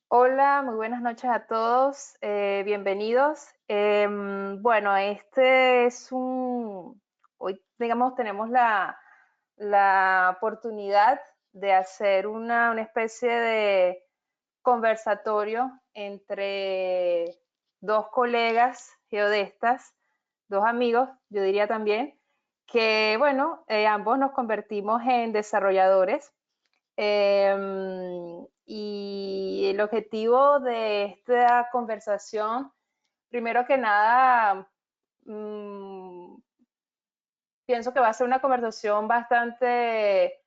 Hola, muy buenas noches a todos, bienvenidos. Bueno, este es hoy digamos tenemos la oportunidad de hacer una especie de conversatorio entre dos colegas geodestas, dos amigos, yo diría también, que bueno, ambos nos convertimos en desarrolladores. Y el objetivo de esta conversación, primero que nada, mm, pienso que va a ser una conversación bastante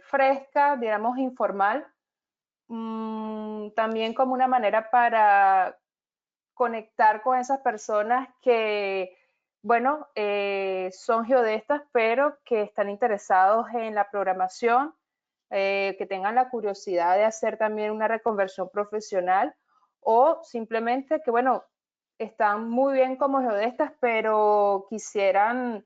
fresca, digamos, informal, también como una manera para conectar con esas personas que, bueno, son geodestas, pero que están interesados en la programación, que tengan la curiosidad de hacer también una reconversión profesional o simplemente que, bueno, están muy bien como geodestas, pero quisieran,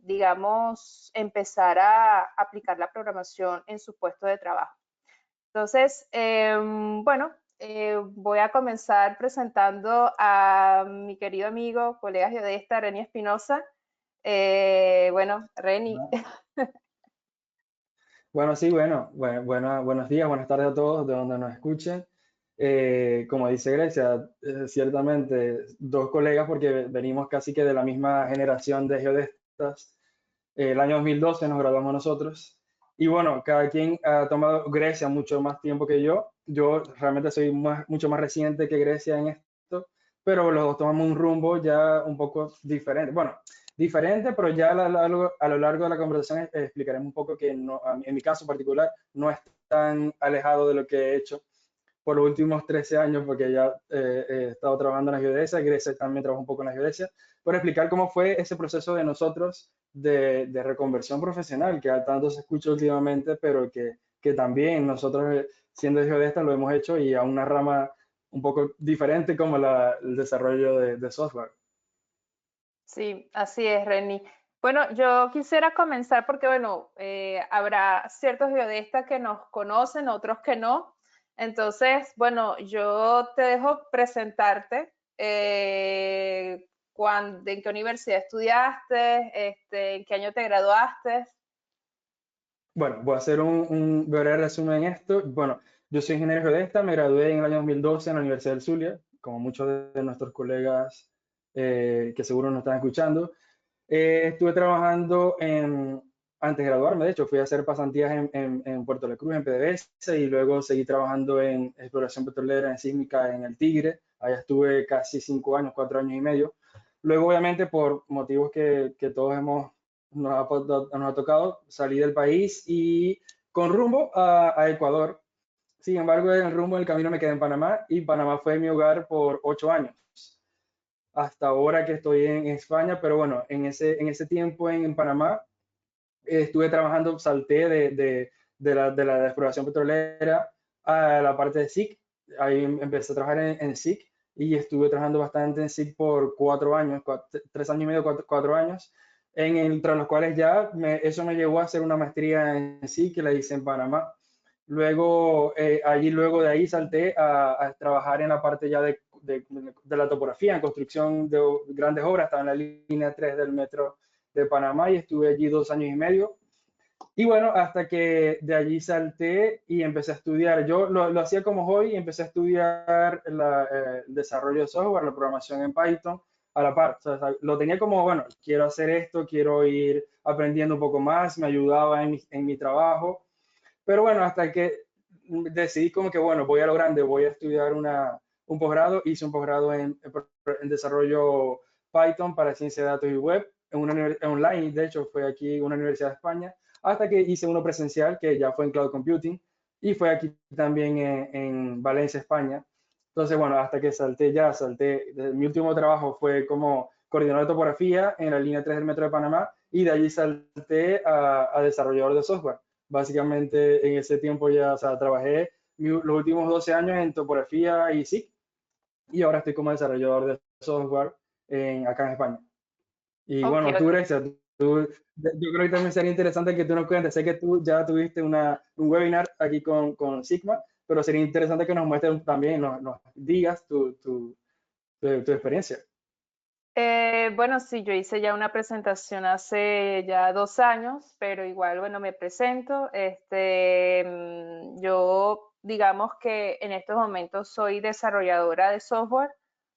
digamos, empezar a aplicar la programación en su puesto de trabajo. Entonces, bueno, voy a comenzar presentando a mi querido amigo, colega geodesta, Reni Espinosa. Bueno, Reni. ¿No? Bueno, sí, buenos días, buenas tardes a todos de donde nos escuchen. Como dice Grecia, ciertamente dos colegas porque venimos casi que de la misma generación de geodestas. El año 2012 nos graduamos nosotros. Y bueno, cada quien ha tomado Grecia mucho más tiempo que yo. Yo realmente soy mucho más reciente que Grecia en esto, pero los dos tomamos un rumbo ya un poco diferente. Bueno, diferente, pero ya a lo largo de la conversación explicaremos un poco que no, en mi caso particular no es tan alejado de lo que he hecho por los últimos 13 años, porque ya he estado trabajando en la geodesia, Grecia también trabajó un poco en la geodesia, por explicar cómo fue ese proceso de nosotros de reconversión profesional, que tanto se escucha últimamente, pero que también nosotros, siendo geodestas, lo hemos hecho y a una rama un poco diferente como el desarrollo de software. Sí, así es, Reni. Bueno, yo quisiera comenzar porque, bueno, habrá ciertos geodestas que nos conocen, otros que no. Entonces, bueno, yo te dejo presentarte. ¿En qué universidad estudiaste? ¿En qué año te graduaste? Bueno, voy a hacer un breve resumen en esto. Bueno, yo soy ingeniero geodesta, me gradué en el año 2012 en la Universidad del Zulia, como muchos de nuestros colegas que seguro nos están escuchando. Estuve trabajando antes de graduarme, de hecho, fui a hacer pasantías en Puerto La Cruz, en PDVSA, y luego seguí trabajando en exploración petrolera, en sísmica, en el Tigre. Allá estuve casi 5 años, 4 años y medio. Luego, obviamente, por motivos que todos nos ha tocado, salí del país y con rumbo a Ecuador. Sin embargo, en el rumbo del camino me quedé en Panamá y Panamá fue mi hogar por 8 años hasta ahora que estoy en España, pero bueno, en ese tiempo en Panamá estuve trabajando, salté de la exploración petrolera a la parte de SIC. Ahí empecé a trabajar en SIC y estuve trabajando bastante en SIC por 4 años, 3 años y medio, 4 años, tras los cuales ya eso me llevó a hacer una maestría en SIC que la hice en Panamá. Luego, luego de ahí salté a trabajar en la parte ya de la topografía, en construcción de grandes obras. Estaba en la línea 3 del metro de Panamá y estuve allí 2 años y medio. Y bueno, hasta que de allí salté y empecé a estudiar. Yo lo hacía como hobby y empecé a estudiar el desarrollo de software, la programación en Python a la par. O sea, lo tenía como, bueno, quiero hacer esto, quiero ir aprendiendo un poco más, me ayudaba en mi trabajo. Pero bueno, hasta que decidí como que, bueno, voy a lo grande, voy a estudiar un posgrado. Hice un posgrado en desarrollo Python para ciencia de datos y web, online, de hecho, fue aquí una universidad de España, hasta que hice uno presencial, que ya fue en Cloud Computing, y fue aquí también en Valencia, España. Entonces, bueno, hasta que salté. Mi último trabajo fue como coordinador de topografía en la línea 3 del Metro de Panamá, y de allí salté a desarrollador de software. Básicamente en ese tiempo ya, o sea, trabajé los últimos 12 años en topografía y SIC, y ahora estoy como desarrollador de software acá en España. Y Ok, bueno, tú, ok. Grecia, Yo creo que también sería interesante que tú nos cuentes. Sé que tú ya tuviste un webinar aquí con Sigma, pero sería interesante que nos muestres también, nos digas tu experiencia. Bueno, sí, yo hice ya una presentación hace ya 2 años, pero igual, bueno, me presento. Yo, digamos que en estos momentos soy desarrolladora de software.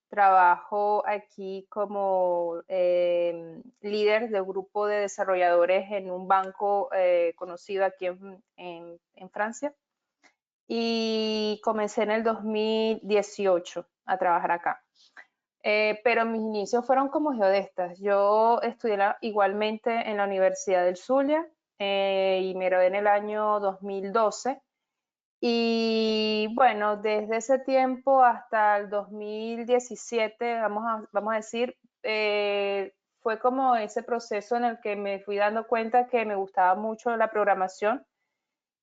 Trabajo aquí como líder de un grupo de desarrolladores en un banco conocido aquí en Francia. Y comencé en el 2018 a trabajar acá. Pero mis inicios fueron como geodestas. Yo estudié igualmente en la Universidad del Zulia y me gradué en el año 2012. Y bueno, desde ese tiempo hasta el 2017, vamos a decir, fue como ese proceso en el que me fui dando cuenta que me gustaba mucho la programación.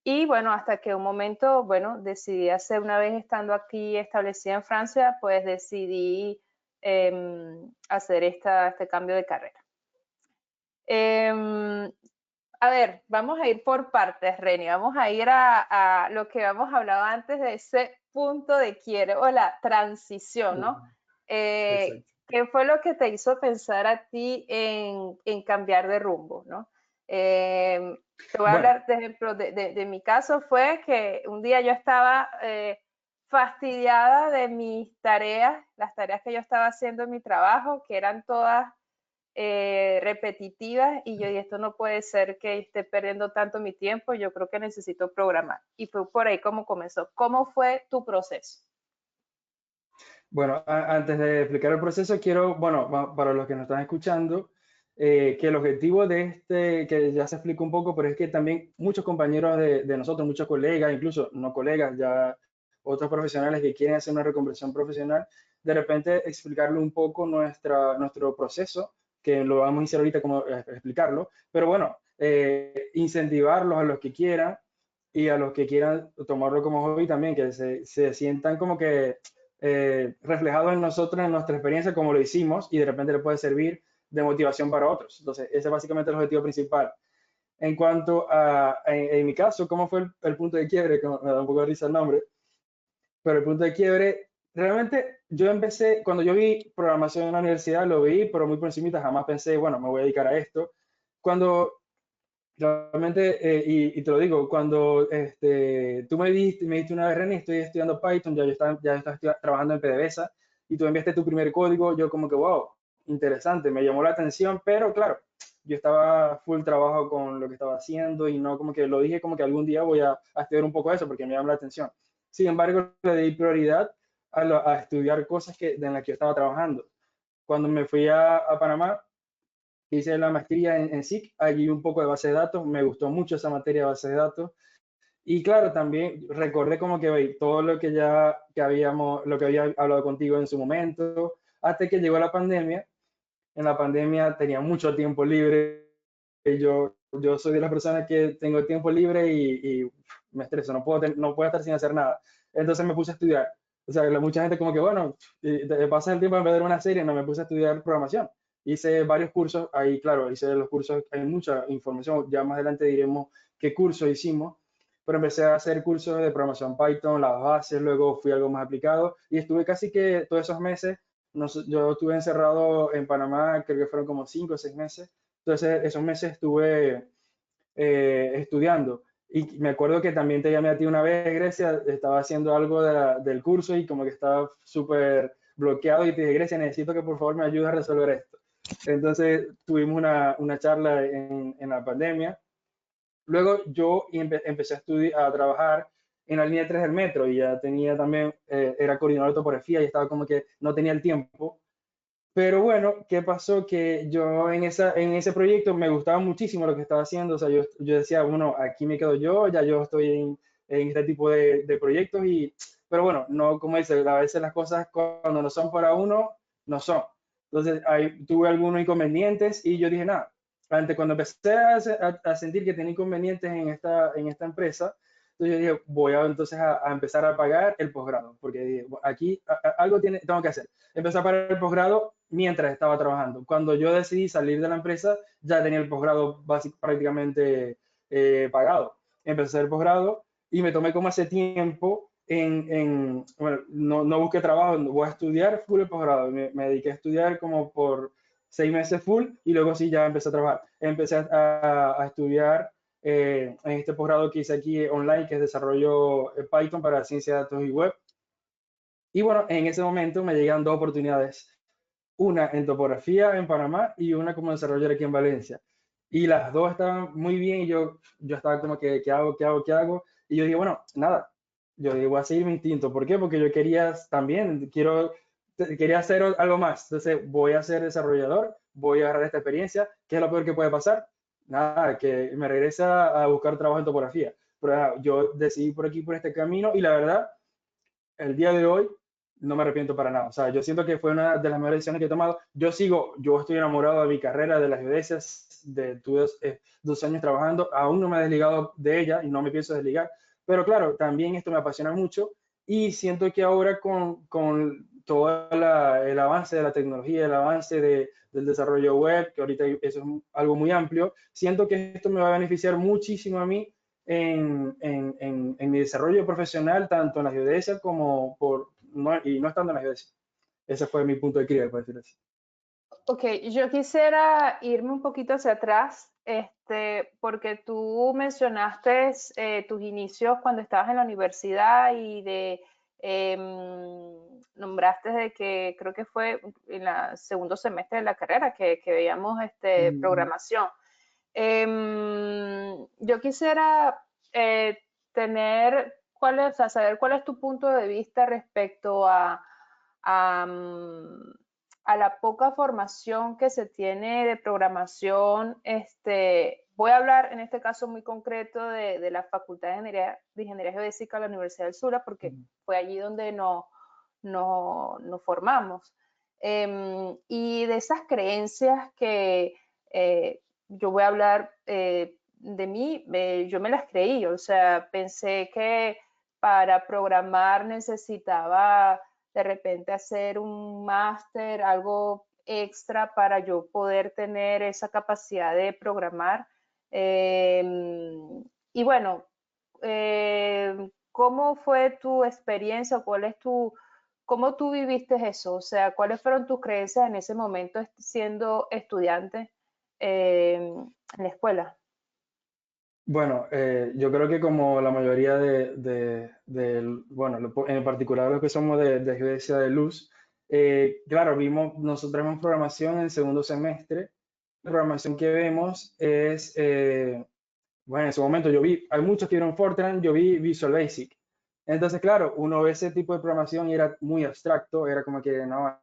Y bueno, hasta que un momento, bueno, decidí hacer, una vez estando aquí establecida en Francia, pues decidí hacer este cambio de carrera. A ver, vamos a ir por partes, Reni. Vamos a ir a lo que habíamos hablado antes de ese punto de quiebre o la transición, ¿no? Exacto. ¿Qué fue lo que te hizo pensar a ti en cambiar de rumbo, ¿no? Te voy a Bueno, hablar, de ejemplo, de mi caso fue que un día yo estaba fastidiada de mis tareas, las tareas que yo estaba haciendo en mi trabajo, que eran todas repetitivas, y yo dije, esto no puede ser que esté perdiendo tanto mi tiempo, yo creo que necesito programar. Y fue por ahí como comenzó. ¿Cómo fue tu proceso? bueno, antes de explicar el proceso, quiero, bueno, para los que nos están escuchando, que el objetivo de este, que ya se explica un poco, pero es que también muchos compañeros de nosotros, muchos colegas, incluso no colegas, ya otros profesionales que quieren hacer una reconversión profesional, de repente explicarle un poco nuestro proceso, que lo vamos a iniciar ahorita como explicarlo, pero bueno, incentivarlos a los que quieran y a los que quieran tomarlo como hobby también, que se sientan como que reflejado en nosotros, en nuestra experiencia, como lo hicimos, y de repente le puede servir de motivación para otros. Entonces, ese es básicamente el objetivo principal. En cuanto en mi caso, ¿cómo fue el punto de quiebre? Que me da un poco de risa el nombre, pero el punto de quiebre, realmente yo empecé, cuando yo vi programación en la universidad, lo vi, pero muy por encimita, jamás pensé, bueno, me voy a dedicar a esto. Cuando realmente, y te lo digo, cuando tú me diste una vez, René, estoy estudiando Python, ya estaba trabajando en PDVSA, y tú enviaste tu primer código, yo como que, wow, interesante, me llamó la atención, pero claro, yo estaba full trabajo con lo que estaba haciendo y no como que lo dije como que algún día voy a estudiar un poco eso porque me llama la atención. Sin embargo, le di prioridad a estudiar cosas en las que yo estaba trabajando. Cuando me fui a Panamá, hice la maestría en SIC, allí un poco de base de datos, me gustó mucho esa materia de base de datos. Y claro, también recordé como que todo lo que ya lo que había hablado contigo en su momento, hasta que llegó la pandemia. En la pandemia tenía mucho tiempo libre. Y yo soy de las personas que tengo tiempo libre y me estreso, no puedo estar sin hacer nada. Entonces me puse a estudiar. O sea, mucha gente como que, bueno, te pasas el tiempo en vez de ver una serie, no me puse a estudiar programación. Hice varios cursos, ahí claro, hice los cursos, hay mucha información, ya más adelante diremos qué cursos hicimos, pero empecé a hacer cursos de programación Python, las bases, luego fui algo más aplicado y estuve casi que todos esos meses, no sé, yo estuve encerrado en Panamá, creo que fueron como 5 o 6 meses, entonces esos meses estuve estudiando. Y me acuerdo que también te llamé a ti una vez, Grecia, estaba haciendo algo del curso y como que estaba súper bloqueado y te dije, Grecia, necesito que por favor me ayudes a resolver esto. Entonces tuvimos una charla en la pandemia. Luego yo empecé a trabajar en la línea 3 del metro y ya tenía también, era coordinador de topografía y estaba como que no tenía el tiempo. Pero bueno, ¿qué pasó? Que yo en ese proyecto me gustaba muchísimo lo que estaba haciendo. O sea, yo decía, bueno, aquí me quedo yo, ya yo estoy en este tipo de proyectos. Pero bueno, no, como dice, a veces las cosas cuando no son para uno, no son. Entonces, ahí tuve algunos inconvenientes y yo dije, nada, antes cuando empecé a sentir que tenía inconvenientes en esta empresa, Entonces yo dije, voy entonces a empezar a pagar el posgrado, porque dije, aquí algo tengo que hacer. Empecé a pagar el posgrado mientras estaba trabajando. Cuando yo decidí salir de la empresa, ya tenía el posgrado prácticamente pagado. Empecé a hacer el posgrado y me tomé como ese tiempo bueno, no busqué trabajo, voy a estudiar full el posgrado. Me dediqué a estudiar como por 6 meses full y luego sí ya empecé a trabajar. Empecé a estudiar en este posgrado que hice aquí online, que es desarrollo Python para ciencia de datos y web. Y bueno, en ese momento me llegan dos oportunidades, una en topografía en Panamá y una como desarrollador aquí en Valencia. Y las dos estaban muy bien y yo estaba como que, ¿qué hago? ¿Qué hago? ¿Qué hago? Y yo dije, bueno, nada, yo digo, voy a seguir mi instinto. ¿Por qué? Porque yo quería también, quería hacer algo más. Entonces voy a ser desarrollador, voy a agarrar esta experiencia. ¿Qué es lo peor que puede pasar? Nada, que me regrese a buscar trabajo en topografía. Pero yo decidí por aquí, por este camino y la verdad, el día de hoy no me arrepiento para nada. O sea, yo siento que fue una de las mejores decisiones que he tomado. Yo estoy enamorado de mi carrera, de las geodesias, tuve 2 años trabajando, aún no me he desligado de ella y no me pienso desligar. Pero claro, también esto me apasiona mucho y siento que ahora con todo el avance de la tecnología, el avance del desarrollo web, que ahorita eso es algo muy amplio, siento que esto me va a beneficiar muchísimo a mí en mi desarrollo profesional, tanto en la geodesia como y no estando en la geodesia. Ese fue mi punto de criba, por decirlo así. Ok, yo quisiera irme un poquito hacia atrás, porque tú mencionaste tus inicios cuando estabas en la universidad y nombraste de que creo que fue en el segundo semestre de la carrera que veíamos programación. Yo quisiera saber cuál es tu punto de vista respecto a, mm, a la poca formación que se tiene de programación. Voy a hablar en este caso muy concreto de la Facultad de Ingeniería Geodésica de la Universidad del Zulia, porque fue allí donde nos formamos. Y de esas creencias que yo voy a hablar de mí, yo me las creí, o sea, pensé que para programar necesitaba de repente hacer un máster, algo extra para yo poder tener esa capacidad de programar. Y bueno, ¿cómo fue tu experiencia? ¿Cómo tú viviste eso? O sea, ¿cuáles fueron tus creencias en ese momento siendo estudiante en la escuela? Bueno, yo creo que como la mayoría bueno, en particular los que somos de geodesia de luz, claro, nosotros vemos programación en segundo semestre. La programación que vemos es, bueno, en su momento hay muchos que vieron Fortran, yo vi Visual Basic. Entonces, claro, uno ve ese tipo de programación y era muy abstracto, era como que no,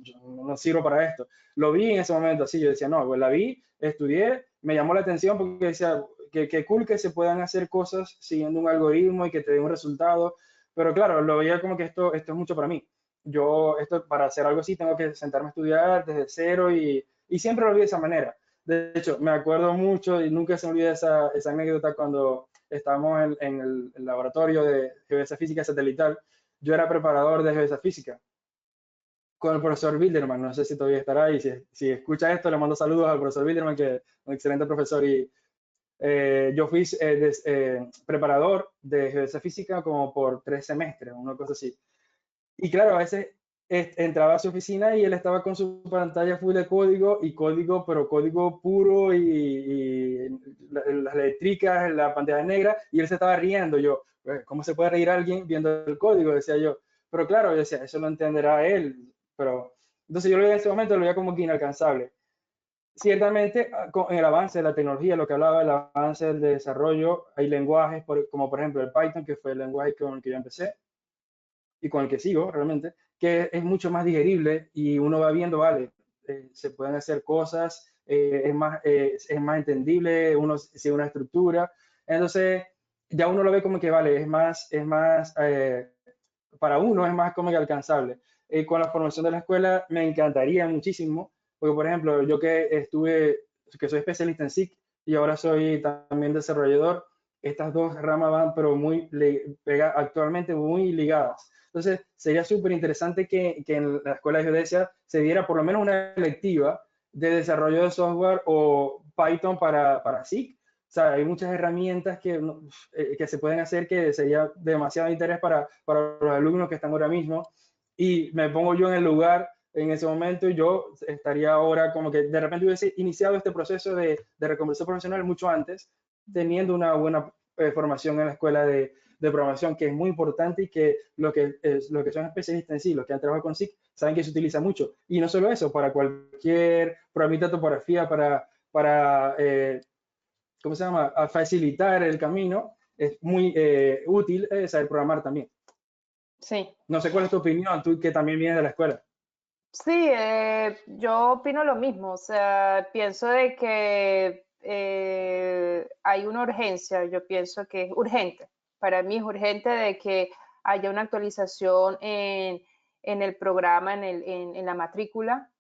yo no sirvo para esto. Lo vi en ese momento así, yo decía, no, pues la vi, estudié, me llamó la atención porque decía que cool que se puedan hacer cosas siguiendo un algoritmo y que te dé un resultado, pero claro, lo veía como que esto es mucho para mí. Para hacer algo así, tengo que sentarme a estudiar desde cero y siempre lo vi de esa manera. De hecho, me acuerdo mucho y nunca se me olvida esa anécdota cuando estábamos en el laboratorio de geodesia física satelital. Yo era preparador de geodesia física con el profesor Bilderman. No sé si todavía estará ahí. Si escucha esto, le mando saludos al profesor Bilderman, que es un excelente profesor. Y yo fui preparador de geodesia física como por 3 semestres, una cosa así. Y claro, a veces entraba a su oficina y él estaba con su pantalla full de código y código, pero código puro y las eléctricas, la pantalla negra, y él se estaba riendo. Yo, ¿cómo se puede reír alguien viendo el código? Decía yo. Pero claro, yo decía, eso lo entenderá él. Pero entonces yo lo veía en ese momento, lo veía como que inalcanzable. Ciertamente, en el avance de la tecnología, lo que hablaba del avance del desarrollo, hay lenguajes como por ejemplo el Python, que fue el lenguaje con el que yo empecé y con el que sigo realmente, que es mucho más digerible y uno va viendo, vale, se pueden hacer cosas, es más entendible, uno sigue una estructura, entonces ya uno lo ve como que, vale, para uno es más como que alcanzable. Con la formación de la escuela me encantaría muchísimo, porque por ejemplo, yo que soy especialista en SIC y ahora soy también desarrollador, estas dos ramas van, pero actualmente muy ligadas. Entonces, sería súper interesante que en la escuela de geodesia se diera por lo menos una electiva de desarrollo de software o Python para SIG. O sea, hay muchas herramientas que se pueden hacer que sería demasiado interés para los alumnos que están ahora mismo. Y me pongo yo en el lugar en ese momento y yo estaría ahora como que de repente hubiese iniciado este proceso de reconversión profesional mucho antes, teniendo una buena formación en la escuela de programación, que es muy importante y que lo que son especialistas en sí, los que han trabajado con SIG, saben que se utiliza mucho. Y no solo eso, para cualquier programita de topografía, para ¿cómo se llama? A facilitar el camino, es muy útil saber programar también. Sí. No sé cuál es tu opinión, tú que también vienes de la escuela. Sí, yo opino lo mismo, o sea, pienso de que hay una urgencia, yo pienso que es urgente, para mí es urgente de que haya una actualización en el programa, en la matrícula,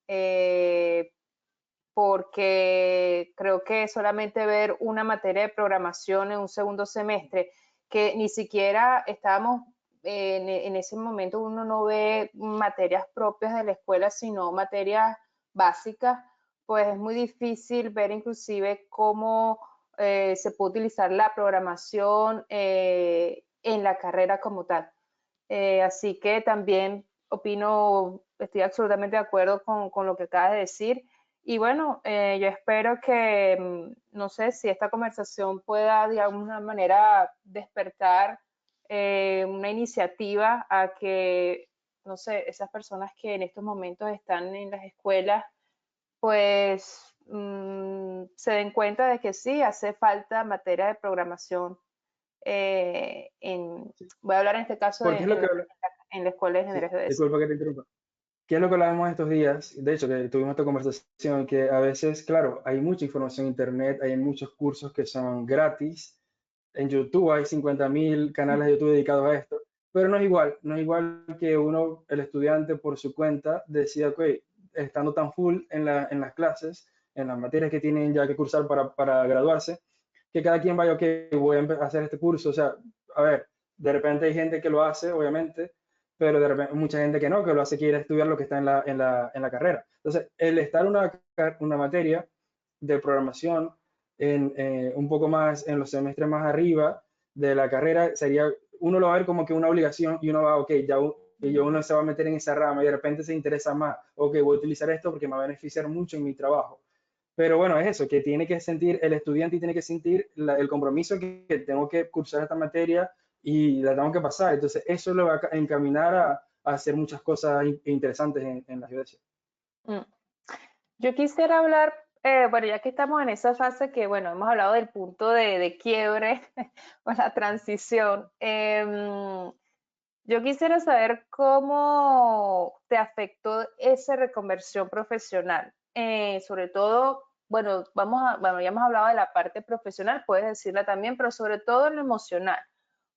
porque creo que solamente ver una materia de programación en un segundo semestre, que ni siquiera estábamos en ese momento, uno no ve materias propias de la escuela, sino materias básicas, pues es muy difícil ver inclusive cómo se puede utilizar la programación en la carrera como tal. Así que también opino, estoy absolutamente de acuerdo con lo que acabas de decir. Y bueno, yo espero que, no sé, si esta conversación pueda de alguna manera despertar una iniciativa a que, no sé, esas personas que en estos momentos están en las escuelas, pues se den cuenta de que sí, hace falta materia de programación. Voy a hablar en este caso Porque es lo que, en la escuela de sí, ingeniería geodésica. disculpa que te interrumpa. ¿Qué es lo que hablábamos estos días? De hecho, que tuvimos esta conversación, que a veces, claro, hay mucha información en Internet, hay muchos cursos que son gratis. En YouTube hay 50.000 canales de YouTube dedicados a esto, pero no es igual que uno, el estudiante, por su cuenta, decida, ok, estando tan full en las clases, en las materias que tienen ya que cursar para graduarse, que cada quien vaya, ok, voy a hacer este curso. O sea, a ver, de repente hay gente que lo hace, obviamente, pero de repente mucha gente que no, que lo hace quiere estudiar lo que está en la carrera. Entonces, el estar una materia de programación un poco más en los semestres más arriba de la carrera, uno lo va a ver como que una obligación y uno va, ok, ya uno se va a meter en esa rama y de repente se interesa más, ok, voy a utilizar esto porque me va a beneficiar mucho en mi trabajo. Pero bueno, es eso, que tiene que sentir, el estudiante tiene que sentir el compromiso que tengo que cursar esta materia y la tengo que pasar. Entonces, eso lo va a encaminar a hacer muchas cosas interesantes en la geodesia. Mm. Yo quisiera hablar, bueno, ya que estamos en esa fase que, bueno, hemos hablado del punto de quiebre o la transición, yo quisiera saber cómo te afectó esa reconversión profesional. Sobre todo, bueno, bueno, ya hemos hablado de la parte profesional, puedes decirla también, pero sobre todo en lo emocional,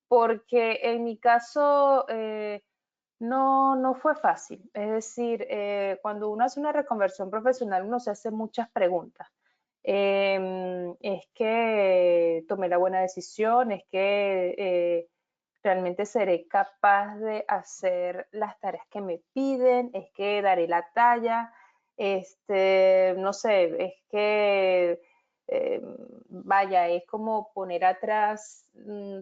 porque en mi caso no fue fácil. Es decir, cuando uno hace una reconversión profesional, uno se hace muchas preguntas. Es que tomé la buena decisión, es que realmente seré capaz de hacer las tareas que me piden, es que daré la talla, no sé, es que, eh, vaya, es como poner atrás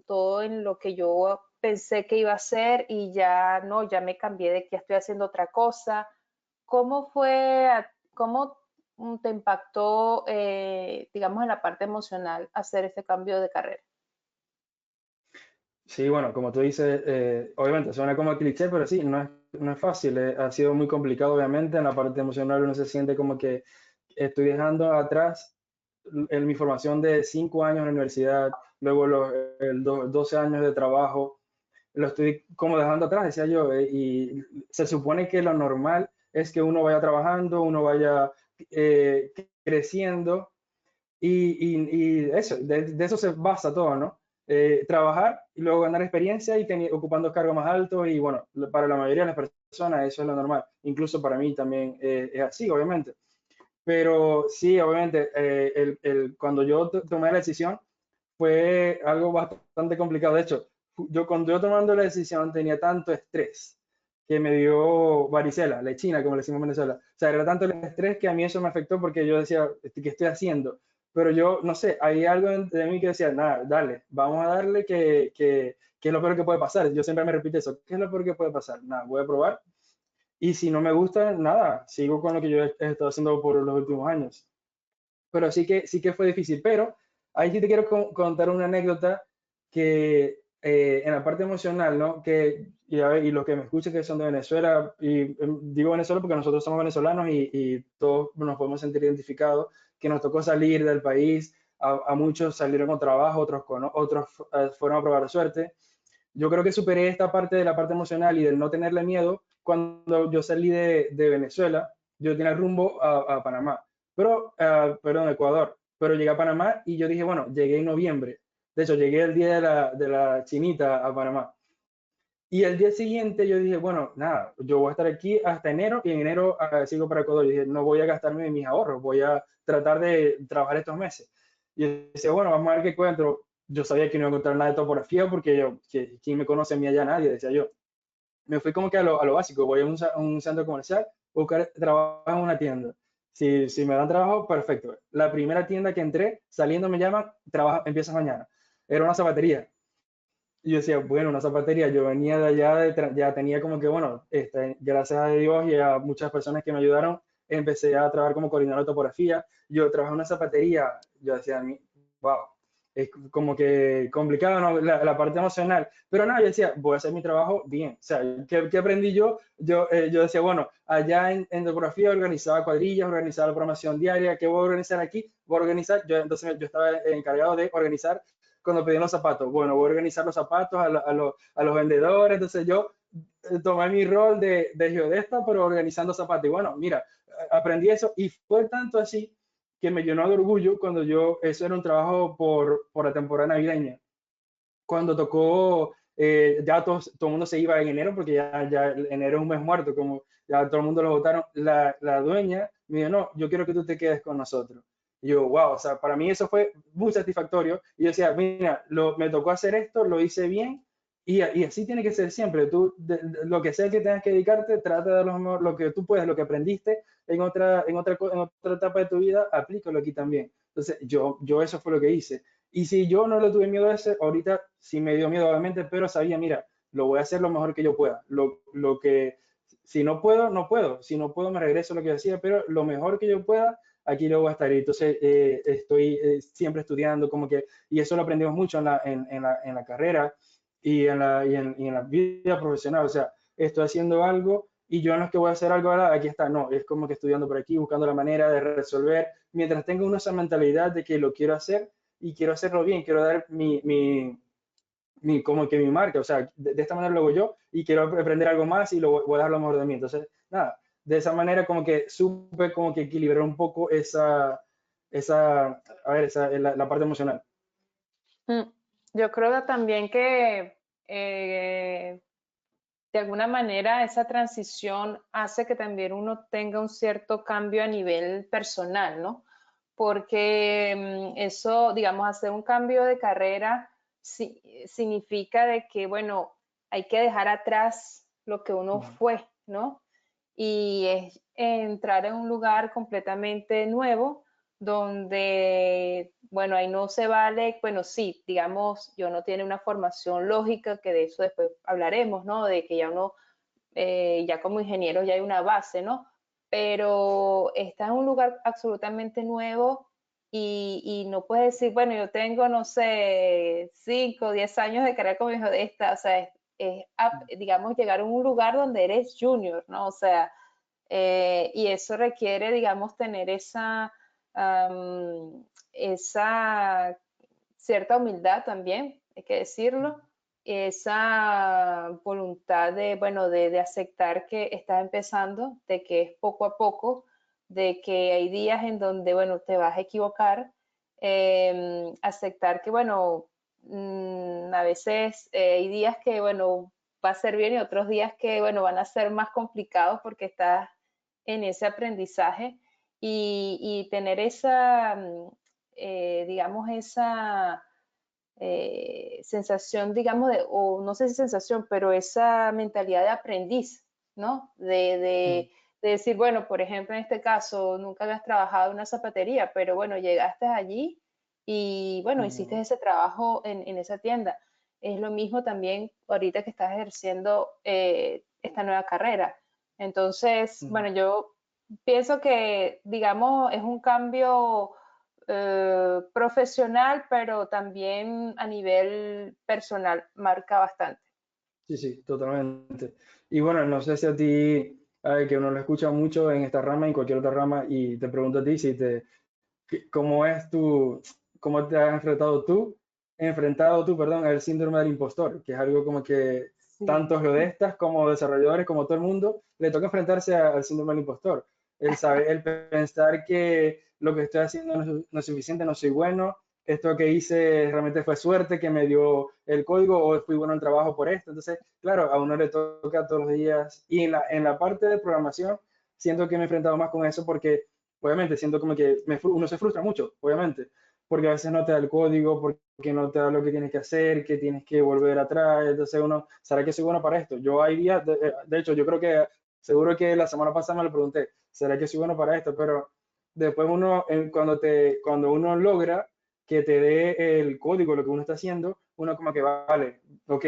todo en lo que yo pensé que iba a hacer y ya no, ya me cambié de que ya estoy haciendo otra cosa. ¿Cómo fue, cómo te impactó, digamos, en la parte emocional hacer este cambio de carrera? Sí, bueno, como tú dices, obviamente suena como cliché, pero sí, no es fácil. Ha sido muy complicado, obviamente. En la parte emocional uno se siente como que estoy dejando atrás en mi formación de 5 años en la universidad, luego 12 años de trabajo, lo estoy como dejando atrás, decía yo. Y se supone que lo normal es que uno vaya trabajando, uno vaya creciendo y eso, de eso se basa todo, ¿no? Trabajar y luego ganar experiencia y ocupando cargos más altos y bueno, para la mayoría de las personas eso es lo normal. Incluso para mí también es así, obviamente. Pero sí, obviamente, cuando yo tomé la decisión fue algo bastante complicado. De hecho, yo cuando yo tomando la decisión tenía tanto estrés que me dio varicela, lechina, como le decimos en Venezuela. O sea, era tanto el estrés que a mí eso me afectó porque yo decía, ¿qué estoy haciendo? Pero yo, no sé, hay algo de mí que decía, nada, dale, vamos a darle que es lo peor que puede pasar. Yo siempre me repito eso, ¿qué es lo peor que puede pasar? Nada, voy a probar. Y si no me gusta, nada, sigo con lo que yo he estado haciendo por los últimos años. Pero sí que fue difícil. Pero ahí sí te quiero contar una anécdota que en la parte emocional, ¿no? Y los que me escuchan que son de Venezuela, y digo Venezuela porque nosotros somos venezolanos y todos nos podemos sentir identificados, que nos tocó salir del país, a muchos salieron con trabajo, otros fueron a probar suerte. Yo creo que superé esta parte de la parte emocional y del no tenerle miedo cuando yo salí de Venezuela. Yo tenía rumbo a Panamá, pero, perdón, Ecuador, pero llegué a Panamá y yo dije, bueno, llegué en noviembre. De hecho, llegué el día de la chinita a Panamá. Y el día siguiente yo dije, bueno, nada, yo voy a estar aquí hasta enero y en enero sigo para Ecuador. Y dije, no voy a gastarme mis ahorros, voy a tratar de trabajar estos meses. Y yo decía, bueno, vamos a ver qué encuentro. Yo sabía que no iba a encontrar nada de topografía porque yo, ¿quién me conoce a mí allá? Nadie, decía yo. Me fui como que a lo básico, voy a un centro comercial, buscar trabajo en una tienda. Si me dan trabajo, perfecto. La primera tienda que entré, saliendo me llaman, trabaja, empiezas mañana. Era una zapatería. Y yo decía, bueno, una zapatería, yo venía de allá, ya tenía como que, bueno, gracias a Dios y a muchas personas que me ayudaron, empecé a trabajar como coordinador de topografía. Yo trabajé en una zapatería, yo decía a mí, wow, es como que complicado, ¿no? La parte emocional. Pero nada, yo decía, voy a hacer mi trabajo bien. O sea, ¿qué aprendí yo? Yo decía, bueno, allá en topografía organizaba cuadrillas, organizaba la programación diaria, ¿qué voy a organizar aquí? Voy a organizar, entonces yo estaba encargado de organizar cuando pedían los zapatos. Bueno, voy a organizar los zapatos a los vendedores. Entonces yo tomé mi rol de geodesta, pero organizando zapatos. Y bueno, mira, aprendí eso y fue tanto así que me llenó de orgullo cuando eso era un trabajo por la temporada navideña. Cuando tocó, ya todo el mundo se iba en enero porque ya enero es un mes muerto, como ya todo el mundo lo votaron. La dueña me dijo, no, yo quiero que tú te quedes con nosotros. Y yo, wow, o sea, para mí eso fue muy satisfactorio. Y yo decía, mira, me tocó hacer esto, lo hice bien, y así tiene que ser siempre. Tú, lo que sea que tengas que dedicarte, trata de dar lo que tú puedes, lo que aprendiste en otra etapa de tu vida, aplícalo aquí también. Entonces, yo eso fue lo que hice. Y si yo no le tuve miedo a ese, ahorita sí me dio miedo, obviamente, pero sabía, mira, lo voy a hacer lo mejor que yo pueda. Lo que, si no puedo, no puedo. Si no puedo, me regreso a lo que decía, pero lo mejor que yo pueda, aquí lo voy a estar. Y entonces estoy siempre estudiando, como que, y eso lo aprendimos mucho en la carrera y en la vida profesional. O sea, estoy haciendo algo y yo no es que voy a hacer algo ahora, aquí está, no, es como que estudiando por aquí, buscando la manera de resolver, mientras tenga uno esa mentalidad de que lo quiero hacer y quiero hacerlo bien, quiero dar como que mi marca, o sea, de esta manera lo hago yo y quiero aprender algo más y voy a dar lo mejor de mí. Entonces, nada, de esa manera como que supe como que equilibrar un poco a ver, la parte emocional. Mm, Yo creo también que de alguna manera esa transición hace que también uno tenga un cierto cambio a nivel personal, ¿no? Porque eso, digamos, hacer un cambio de carrera significa de que, bueno, hay que dejar atrás lo que uno fue, ¿no? Y es entrar en un lugar completamente nuevo donde, bueno, ahí no se vale, bueno, sí, digamos, yo no tiene una formación lógica, que de eso después hablaremos, ¿no? De que ya uno, ya como ingeniero ya hay una base, ¿no? Pero está en un lugar absolutamente nuevo y no puedes decir, bueno, yo tengo, no sé, 5 o 10 años de carrera como hijo de esta, o sea, digamos, llegar a un lugar donde eres junior, ¿no? O sea, y eso requiere, digamos, tener esa cierta humildad también, hay que decirlo, esa voluntad de, bueno, de aceptar que estás empezando, de que es poco a poco, de que hay días en donde, bueno, te vas a equivocar, aceptar que, bueno, a veces hay días que, bueno, va a ser bien y otros días que, bueno, van a ser más complicados porque estás en ese aprendizaje y tener esa, digamos, esa sensación, digamos, o no sé si sensación, pero esa mentalidad de aprendiz, ¿no? Mm, De decir, bueno, por ejemplo, en este caso, nunca habías trabajado en una zapatería, pero bueno, llegaste allí y bueno, hiciste ujú, ese trabajo en esa tienda. Es lo mismo también ahorita que estás ejerciendo esta nueva carrera. Entonces, ujú. bueno, yo pienso que, digamos, es un cambio profesional, pero también a nivel personal marca bastante. Sí, sí, totalmente. Y bueno, no sé si a ti, que uno lo escucha mucho en esta rama, en cualquier otra rama, y te pregunto a ti si cómo es cómo te has enfrentado tú, perdón, al síndrome del impostor, que es algo como que Sí. tanto geodestas como desarrolladores, como todo el mundo, le toca enfrentarse al síndrome del impostor. El saber, el pensar que lo que estoy haciendo no es suficiente, no soy bueno, esto que hice realmente fue suerte que me dio el código o fui bueno en el trabajo por esto. Entonces, claro, a uno le toca todos los días. Y en la parte de programación, siento que me he enfrentado más con eso porque obviamente siento como que uno se frustra mucho, obviamente, porque a veces no te da el código, porque no te da lo que tienes que hacer, que tienes que volver atrás, entonces uno, ¿será que soy bueno para esto? Yo hay días, de hecho, yo creo que seguro que la semana pasada me lo pregunté, ¿será que soy bueno para esto? Pero después uno, cuando uno logra que te dé el código, lo que uno está haciendo, uno como que vale, ok,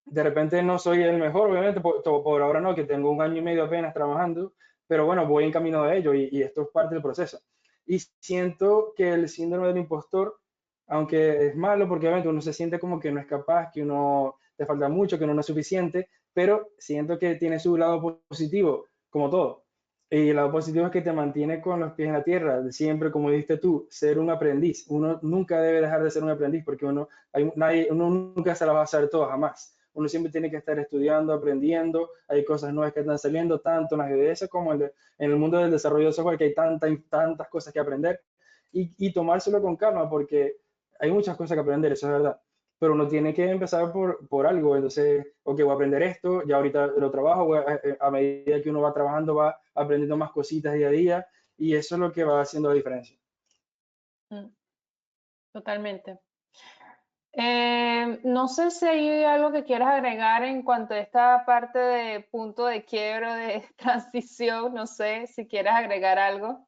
de repente no soy el mejor, obviamente, por ahora no, que tengo un año y medio apenas trabajando, pero bueno, voy en camino de ello y esto es parte del proceso. Y siento que el síndrome del impostor, aunque es malo porque obviamente uno se siente como que no es capaz, que uno te falta mucho, que uno no es suficiente, pero siento que tiene su lado positivo, como todo. Y el lado positivo es que te mantiene con los pies en la tierra, de siempre, como dijiste tú, ser un aprendiz. Uno nunca debe dejar de ser un aprendiz porque uno nunca se las va a hacer todo, jamás. Uno siempre tiene que estar estudiando, aprendiendo, hay cosas nuevas que están saliendo, tanto en las GDS como en el mundo del desarrollo de software, que hay tantas cosas que aprender y tomárselo con calma, porque hay muchas cosas que aprender, eso es verdad, pero uno tiene que empezar por algo, entonces, ok, voy a aprender esto, ya ahorita lo trabajo, a medida que uno va trabajando va aprendiendo más cositas día a día, y eso es lo que va haciendo la diferencia. Mm, totalmente. No sé si hay algo que quieras agregar en cuanto a esta parte de punto de quiebro, de transición, no sé si quieres agregar algo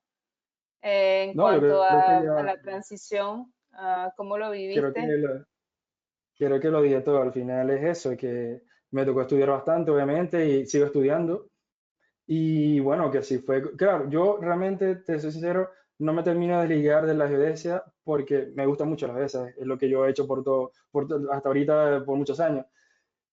en No, yo cuanto creo que a ya, la transición, a cómo lo creo que viviste. Creo que lo dije todo, al final es eso, que me tocó estudiar bastante, obviamente, y sigo estudiando. Y bueno, que sí fue, claro, yo realmente, te soy sincero, no me termino de desligar de la geodesia porque me gusta mucho la geodesia, es lo que yo he hecho hasta ahorita por muchos años.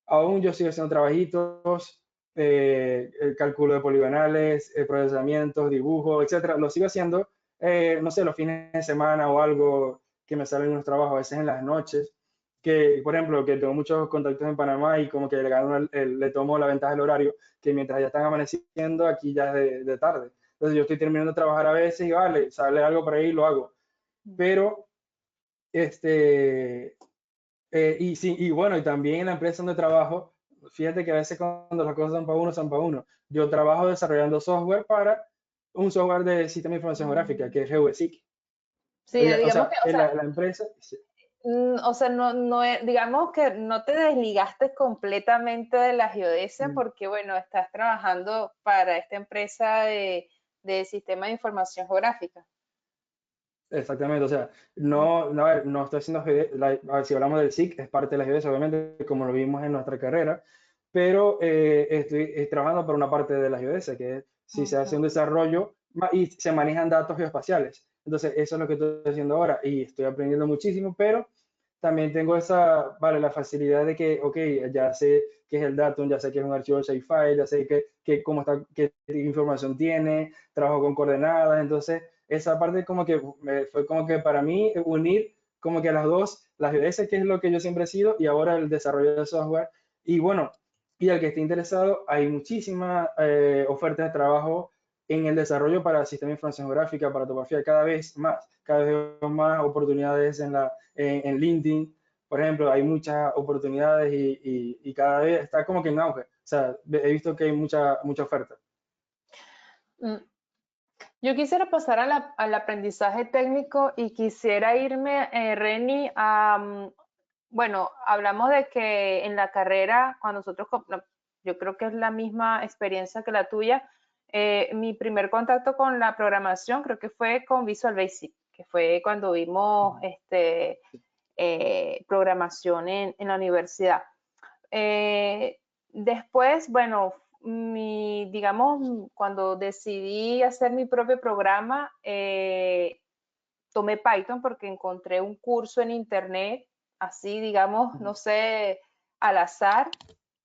Aún yo sigo haciendo trabajitos, el cálculo de poligonales, procesamientos, dibujos, etcétera, lo sigo haciendo, no sé, los fines de semana o algo que me salen unos trabajos, a veces en las noches, que, por ejemplo, que tengo muchos contactos en Panamá y como que le tomo la ventaja del horario, que mientras ya están amaneciendo, aquí ya es de tarde. Entonces yo estoy terminando de trabajar a veces y vale, sale algo por ahí, lo hago. Pero, este, y sí, y bueno, y también en la empresa donde trabajo, fíjate que a veces cuando las cosas son para uno, son para uno. Yo trabajo desarrollando software para un software de sistema de información geográfica, Mm, que es GeoSIC. sí, O digamos sea, que, o sea, la empresa, sí, o sea, digamos que no te desligaste completamente de la geodesia mm, porque, bueno, estás trabajando para esta empresa de sistema de información geográfica. exactamente, o sea, Mm, a ver, no estoy haciendo, a ver, si hablamos del SIC, es parte de la geodesia, obviamente, como lo vimos en nuestra carrera, pero estoy trabajando por una parte de la geodesia, que es si se hace ujú. un desarrollo y se manejan datos geoespaciales. Entonces, eso es lo que estoy haciendo ahora y estoy aprendiendo muchísimo, pero también tengo vale, la facilidad de que, ok, ya sé qué es el datum, ya sé qué es un archivo shapefile, ya sé cómo está, qué información tiene, trabajo con coordenadas, entonces esa parte como que fue como que para mí unir como que las dos, las geodesia, que es lo que yo siempre he sido, y ahora el desarrollo de software. Y bueno, y al que esté interesado, hay muchísimas ofertas de trabajo en el desarrollo para el sistema de información geográfica, para topografía, cada vez veo más oportunidades en LinkedIn, por ejemplo, hay muchas oportunidades y cada vez está como que en auge. O sea, he visto que hay mucha oferta. Mm, Yo quisiera pasar al aprendizaje técnico y quisiera irme, Reni, bueno, hablamos de que en la carrera, cuando nosotros, no, yo creo que es la misma experiencia que la tuya, mi primer contacto con la programación creo que fue con Visual Basic, que fue cuando vimos programación en la universidad. Después, bueno, digamos, cuando decidí hacer mi propio programa, tomé Python porque encontré un curso en internet, así, digamos, no sé, al azar,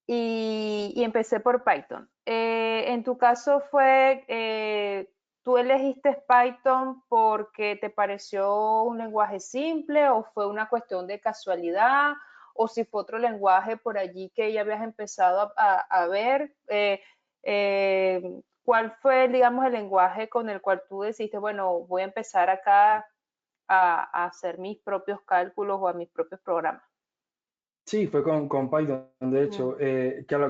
y empecé por Python. En tu caso fue, ¿tú elegiste Python porque te pareció un lenguaje simple o fue una cuestión de casualidad? O si fue otro lenguaje por allí que ya habías empezado a ver. ¿Cuál fue, digamos, el lenguaje con el cual tú decidiste, bueno, voy a empezar acá a hacer mis propios cálculos o a mis propios programas? Sí, fue con Python, de Mm, hecho,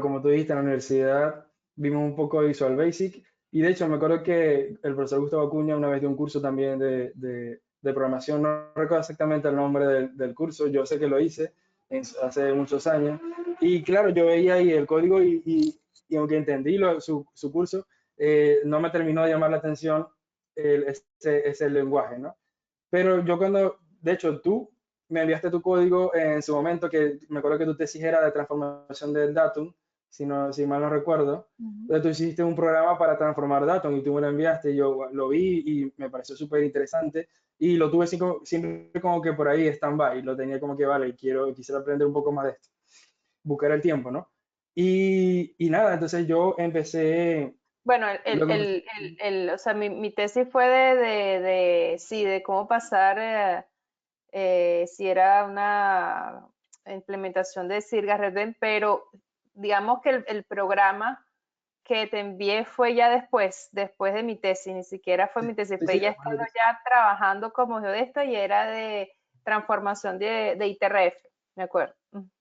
como tú dijiste, en la universidad vimos un poco de Visual Basic y de hecho me acuerdo que el profesor Gustavo Acuña una vez dio un curso también de programación, no recuerdo exactamente el nombre del curso, yo sé que lo hice hace muchos años y claro, yo veía ahí el código y aunque entendí su curso, no me terminó de llamar la atención ese lenguaje, ¿no? Pero yo cuando, de hecho, tú me enviaste tu código en su momento, que me acuerdo que tu tesis era de transformación del datum, si mal no recuerdo. ujú. Entonces tú hiciste un programa para transformar datum y tú me lo enviaste y yo lo vi y me pareció súper interesante y lo tuve siempre como que por ahí stand-by, lo tenía como que vale, quisiera aprender un poco más de esto, buscar el tiempo, ¿no? Y nada, entonces yo empecé, Bueno, luego empecé, o sea, mi tesis fue sí, de cómo pasar, si era una implementación de Sirga-Redden, pero digamos que el programa que te envié fue ya después de mi tesis, ni siquiera fue mi tesis, sí, fue sí, ya estando ya trabajando como geodesta y era de transformación de ITRF, me acuerdo.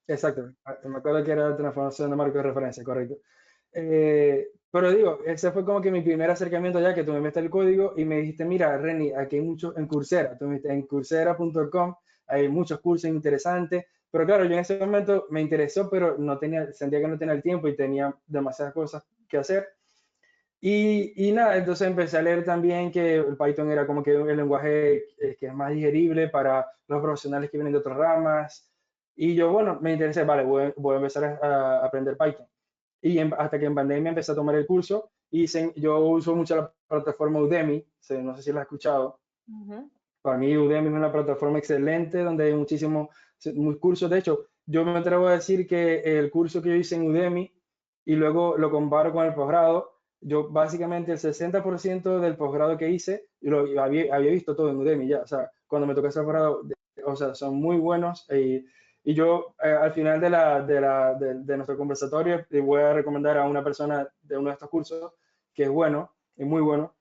exacto, me acuerdo que era transformación de marco de referencia, correcto. Pero digo, ese fue como que mi primer acercamiento ya que tú me metiste el código y me dijiste, mira, Reni, aquí hay muchos en Coursera, tú me dijiste en coursera.com, hay muchos cursos interesantes, pero claro, yo en ese momento me interesó, pero sentía que no tenía el tiempo y tenía demasiadas cosas que hacer. Y nada, entonces empecé a leer también que el Python era como que el lenguaje que es más digerible para los profesionales que vienen de otras ramas. Y yo, bueno, me interesé, vale, voy a empezar a aprender Python. Hasta que en pandemia empecé a tomar el curso y yo uso mucho la plataforma Udemy, no sé si la has escuchado. Ujú. Para mí Udemy es una plataforma excelente donde hay muchísimos cursos. De hecho, yo me atrevo a decir que el curso que yo hice en Udemy y luego lo comparo con el posgrado, yo básicamente el 60% del posgrado que hice, había visto todo en Udemy ya. O sea, cuando me tocó ese posgrado, o sea, son muy buenos. Y yo al final de nuestro conversatorio le voy a recomendar a una persona de uno de estos cursos que es bueno, es muy bueno.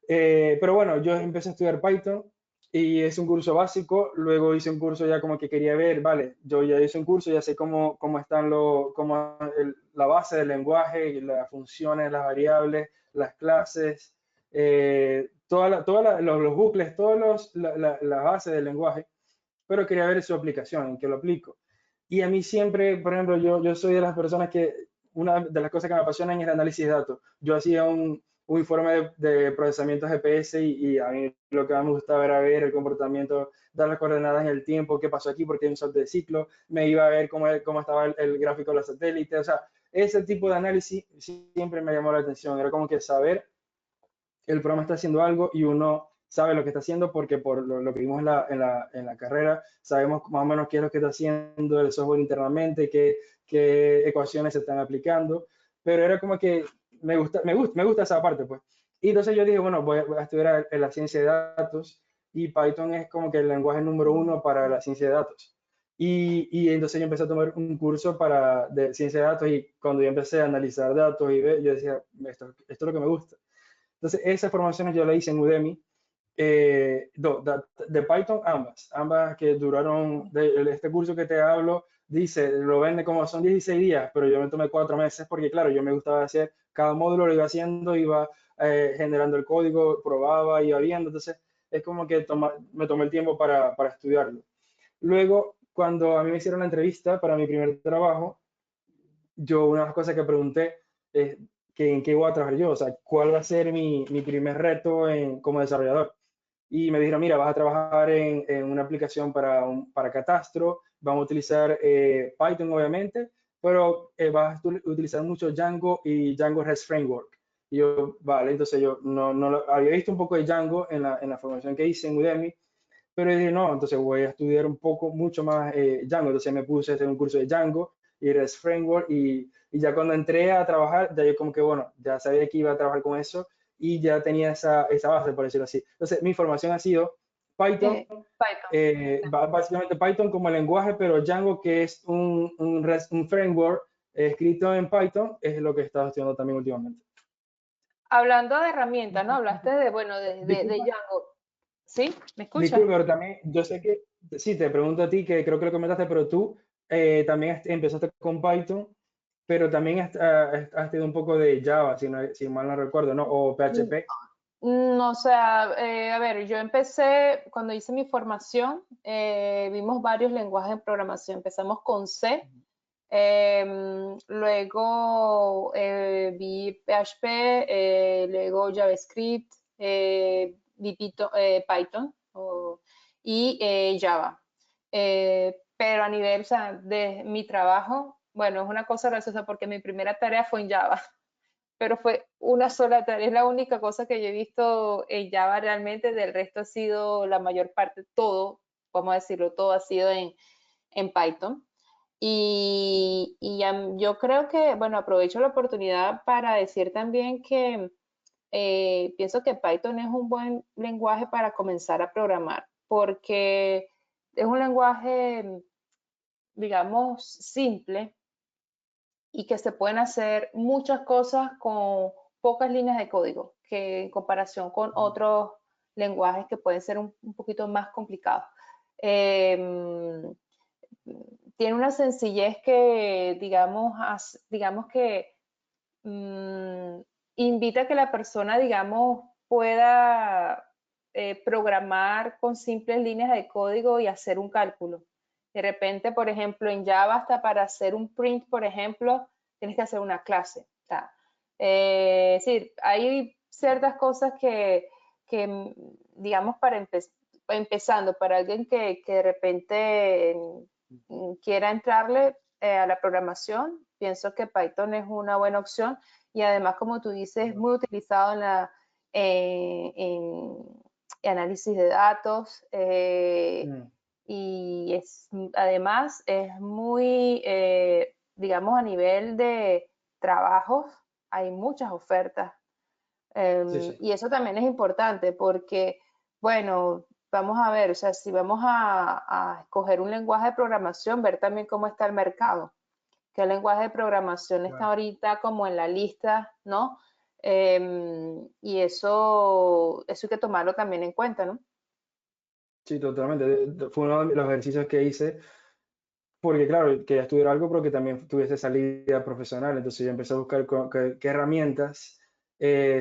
Pero bueno, yo empecé a estudiar Python y es un curso básico. Luego hice un curso ya como que quería ver, vale, yo ya hice un curso, ya sé cómo están la base del lenguaje, las funciones, las variables, las clases, los bucles, la base del lenguaje, pero quería ver su aplicación, en qué lo aplico. Y a mí siempre, por ejemplo, yo soy de las personas que una de las cosas que me apasionan es el análisis de datos. Yo hacía un informe de procesamiento GPS y a mí lo que más me gustaba era ver el comportamiento, dar las coordenadas en el tiempo, qué pasó aquí, porque hay un salto de ciclo, me iba a ver cómo estaba el gráfico de los satélites, o sea, ese tipo de análisis siempre me llamó la atención, era como que saber el programa está haciendo algo y uno sabe lo que está haciendo porque por lo que vimos en la carrera, sabemos más o menos qué es lo que está haciendo el software internamente, qué ecuaciones se están aplicando, pero era como que me gusta esa parte, pues. Y entonces yo dije, bueno, voy a estudiar en la ciencia de datos y Python es como que el lenguaje número uno para la ciencia de datos. Y entonces yo empecé a tomar un curso de ciencia de datos y cuando yo empecé a analizar datos yo decía, esto es lo que me gusta. Entonces, esas formaciones yo las hice en Udemy, de Python, ambas que duraron, este curso que te hablo, dice, lo vende como son 16 días, pero yo me tomé 4 meses porque, claro, yo me gustaba hacer cada módulo, lo iba haciendo, iba generando el código, probaba, iba viendo, entonces es como que me tomé el tiempo para estudiarlo. Luego, cuando a mí me hicieron la entrevista para mi primer trabajo, yo una de las cosas que pregunté es que en qué voy a trabajar yo, o sea, cuál va a ser mi primer reto como desarrollador. Y me dijeron, mira, vas a trabajar en una aplicación para catastro, vamos a utilizar Python obviamente, pero vas a utilizar mucho Django y Django REST Framework. Y yo, vale, entonces yo había visto un poco de Django en la formación que hice en Udemy, pero dije, no, entonces voy a estudiar un poco, mucho más Django. Entonces me puse a hacer un curso de Django y REST Framework y ya cuando entré a trabajar, ya yo como que, bueno, ya sabía que iba a trabajar con eso y ya tenía esa base, por decirlo así. Entonces mi formación ha sido Python, Python. básicamente Python como lenguaje, pero Django, que es un framework escrito en Python, es lo que he estado estudiando también últimamente. Hablando de herramientas, ¿no? Hablaste de, bueno, de Disculpa, Django. ¿Sí? ¿Me escuchas? disculpa, pero también yo sé que, sí, te pregunto a ti, que creo que lo comentaste, pero tú también empezaste con Python, pero también has tenido un poco de Java, si mal no recuerdo, ¿no? O PHP. O sea, a ver, yo empecé, cuando hice mi formación, vimos varios lenguajes de programación. Empezamos con C, luego vi PHP, luego JavaScript, vi Python y Java. Pero a nivel, o sea, de mi trabajo, bueno, es una cosa graciosa porque mi primera tarea fue en Java, pero fue una sola tarea, es la única cosa que yo he visto en Java realmente, del resto ha sido la mayor parte, todo, vamos a decirlo, todo ha sido en Python. Yo creo que, bueno, aprovecho la oportunidad para decir también que pienso que Python es un buen lenguaje para comenzar a programar, porque es un lenguaje, digamos, simple y que se pueden hacer muchas cosas con pocas líneas de código, que en comparación con otros lenguajes que pueden ser un poquito más complicados. Eh, Tiene una sencillez que, digamos que mm, invita a que la persona, digamos, pueda programar con simples líneas de código y hacer un cálculo. De repente, por ejemplo, en Java, hasta para hacer un print, por ejemplo, tienes que hacer una clase. O sea, es decir, hay ciertas cosas que digamos, empezando, para alguien que de repente quiera entrarle a la programación, pienso que Python es una buena opción y además, como tú dices, es muy utilizado en análisis de datos Mm, y además es muy, digamos, a nivel de trabajos, hay muchas ofertas. sí, sí. Y eso también es importante porque, bueno, vamos a ver, o sea, si vamos a escoger un lenguaje de programación, ver también cómo está el mercado, qué lenguaje de programación está Claro. ahorita como en la lista, ¿no? Y eso hay que tomarlo también en cuenta, ¿no? Sí, totalmente. Fue uno de los ejercicios que hice, porque claro, quería estudiar algo, pero que también tuviese salida profesional. Entonces yo empecé a buscar qué herramientas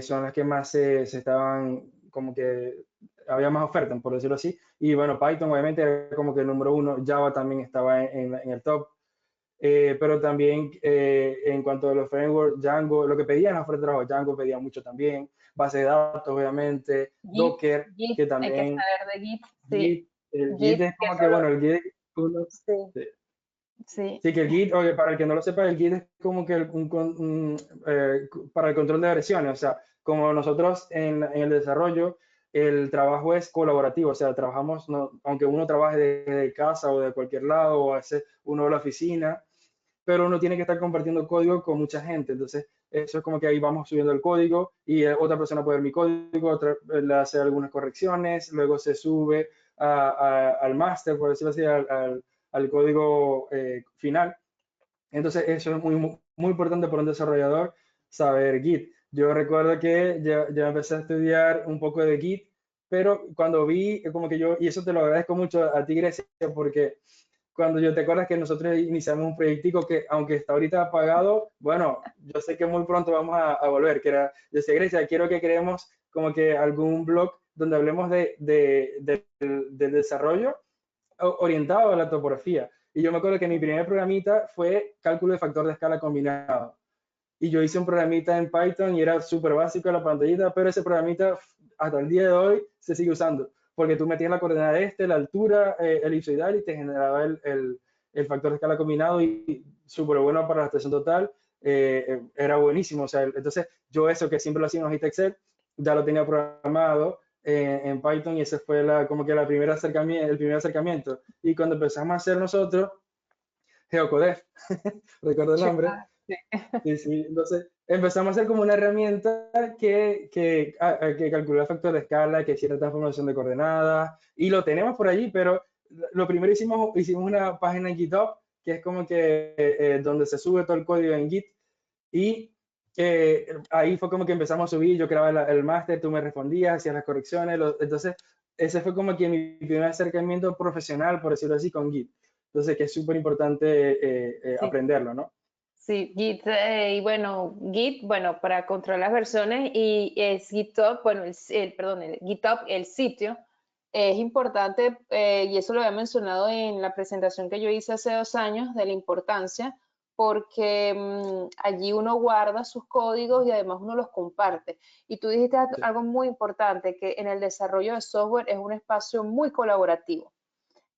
son las que más se estaban, como que había más oferta, por decirlo así. Y bueno, Python obviamente era como que el número uno, Java también estaba en el top. Pero también en cuanto a los frameworks, Django, lo que pedían las ofertas de trabajo, Django pedía mucho también, base de datos, obviamente, Git, Docker, Git, que hay que también, saber de Git, sí, Git, el Git Git, es que como que, solo, bueno, el Git, sí, sí, sí, sí, que el Git, oye, para el que no lo sepa, el Git es como que para el control de versiones, o sea, como nosotros en el desarrollo, el trabajo es colaborativo, o sea, trabajamos, aunque uno trabaje de casa o de cualquier lado, o a veces uno de la oficina, pero uno tiene que estar compartiendo código con mucha gente. Entonces, eso es como que ahí vamos subiendo el código y otra persona puede ver mi código, otra le hace algunas correcciones, luego se sube al máster, por decirlo así, al código final. Entonces, eso es muy importante para un desarrollador saber Git. Yo recuerdo que ya empecé a estudiar un poco de Git, pero cuando vi, como que yo, y eso te lo agradezco mucho a ti, Grecia, porque cuando yo te acuerdas que nosotros iniciamos un proyectico que, aunque está ahorita apagado, bueno, yo sé que muy pronto vamos a volver, que era, yo decía, Grecia, quiero que creemos como que algún blog donde hablemos del desarrollo orientado a la topografía. Y yo me acuerdo que mi primer programita fue cálculo de factor de escala combinado. Y yo hice un programita en Python y era súper básico la pantallita, pero ese programita hasta el día de hoy se sigue usando, porque tú metías la coordenada la altura elipsoidal y te generaba el factor de escala combinado y súper bueno para la expresión total, era buenísimo. O sea, entonces yo eso que siempre lo hacía en hojita Excel, ya lo tenía programado en Python y ese fue como que el primer acercamiento. Y cuando empezamos a hacer nosotros, GeoCodef, recuerdo el nombre. Sí. Sí, sí. Entonces empezamos a hacer como una herramienta que calcula el factor de escala, que hiciera transformación de coordenadas, y lo tenemos por allí, pero lo primero hicimos una página en GitHub, que es como que donde se sube todo el código en Git, y ahí fue como que empezamos a subir, yo creaba el máster, tú me respondías, hacías las correcciones, entonces ese fue como que mi primer acercamiento profesional, por decirlo así, con Git. Entonces, que es súper importante Sí. aprenderlo, ¿no? Sí, Git, y bueno, Git, bueno, para controlar las versiones y es GitHub, bueno, perdón, el GitHub, el sitio, es importante, y eso lo había mencionado en la presentación que yo hice hace 2 años, de la importancia, porque allí uno guarda sus códigos y además uno los comparte. Y tú dijiste Sí, algo muy importante, que en el desarrollo de software es un espacio muy colaborativo.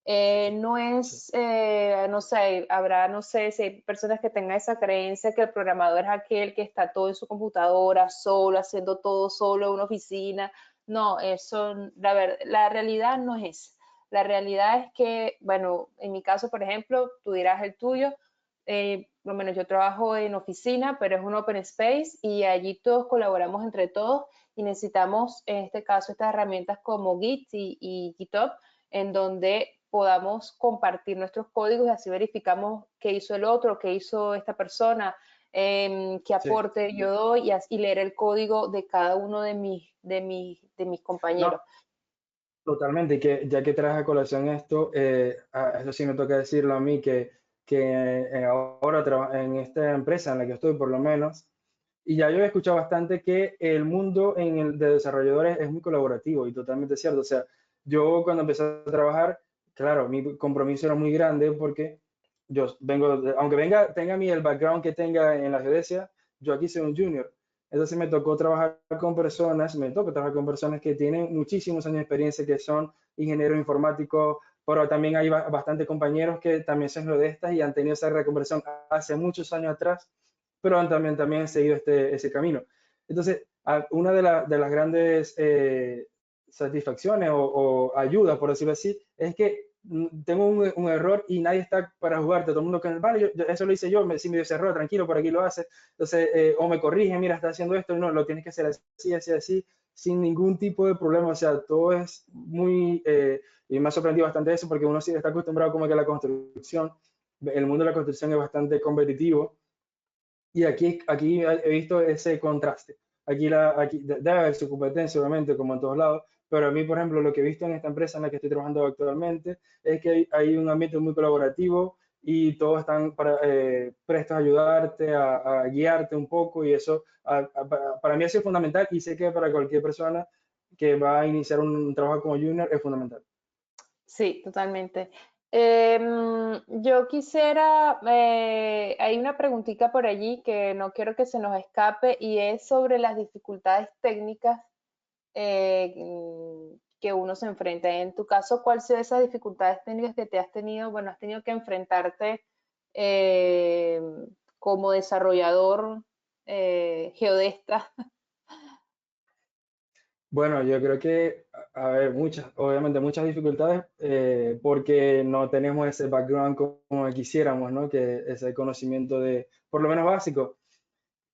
No sí. es, no sé, no sé si hay personas que tengan esa creencia que el programador es aquel que está todo en su computadora, solo, haciendo todo solo en una oficina. No, eso, la realidad no es esa. La realidad es que, bueno, en mi caso, por ejemplo, tú dirás el tuyo, por lo menos yo trabajo en oficina, pero es un open space y allí todos colaboramos entre todos y necesitamos, en este caso, estas herramientas como Git y GitHub en donde podamos compartir nuestros códigos y así verificamos qué hizo el otro, qué hizo esta persona, qué Sí. aporte yo doy y leer el código de cada uno de mis compañeros. No, totalmente. Y que ya que traes a colación esto, eso sí me toca decirlo a mí, que ahora en esta empresa en la que estoy, por lo menos, y ya yo he escuchado bastante que el mundo de desarrolladores es muy colaborativo y totalmente cierto. O sea, yo cuando empecé a trabajar, claro, mi compromiso era muy grande porque yo aunque tenga el background que tenga en la geodesia, yo aquí soy un junior. Entonces me toca trabajar con personas que tienen muchísimos años de experiencia, que son ingenieros informáticos, pero también hay bastantes compañeros que también son geodestas y han tenido esa reconversión hace muchos años atrás, pero también han seguido ese camino. Entonces, una de las grandes satisfacciones o ayudas, por decirlo así, es que tengo un error y nadie está para jugarte. Todo el mundo que vale, eso lo hice yo, si me dio ese error, tranquilo, por aquí lo hace. Entonces, o me corrige, mira, está haciendo esto, no, lo tienes que hacer así, así, así, sin ningún tipo de problema. O sea, todo es muy, y me ha sorprendido bastante eso porque uno sí está acostumbrado como que a la construcción, el mundo de la construcción es bastante competitivo y aquí he visto ese contraste. Aquí debe haber su competencia, obviamente, como en todos lados, pero a mí, por ejemplo, lo que he visto en esta empresa en la que estoy trabajando actualmente es que hay un ambiente muy colaborativo y todos están prestos a ayudarte, a guiarte un poco y eso para mí eso es fundamental y sé que para cualquier persona que va a iniciar un trabajo como junior es fundamental. Sí, totalmente. Yo quisiera, hay una preguntita por allí que no quiero que se nos escape y es sobre las dificultades técnicas que uno se enfrenta. En tu caso, ¿cuáles son esas dificultades técnicas que te has tenido? Bueno, has tenido que enfrentarte eh, como desarrollador geodesta. Bueno, yo creo que, a ver, obviamente muchas dificultades porque no tenemos ese background como quisiéramos, ¿no? Que ese conocimiento por lo menos básico,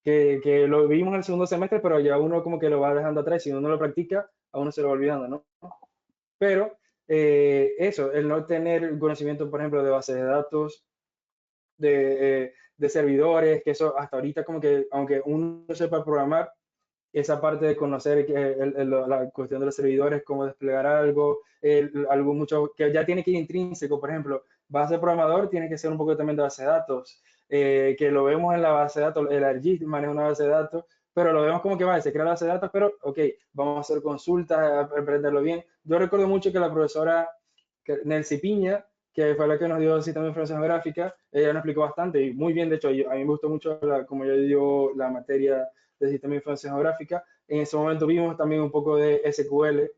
que lo vimos en el segundo semestre, pero ya uno como que lo va dejando atrás, si uno no lo practica, a uno se lo va olvidando, ¿no? Pero eso, el no tener conocimiento, por ejemplo, de bases de datos, de servidores, que eso hasta ahorita como que, aunque uno sepa programar, esa parte de conocer la cuestión de los servidores, cómo desplegar algo mucho que ya tiene que ir intrínseco, por ejemplo, vas a ser programador, tienes que ser un poco también de base de datos, que lo vemos en la base de datos, el ARG maneja una base de datos, pero lo vemos como que vale, se crea la base de datos, pero ok, vamos a hacer consultas, a aprenderlo bien. Yo recuerdo mucho que la profesora Nelcy Piña, que fue la que nos dio sistema de información gráfica, ella nos explicó bastante y muy bien, de hecho, a mí me gustó mucho como yo dio la materia de sistema de información geográfica. En ese momento vimos también un poco de SQL,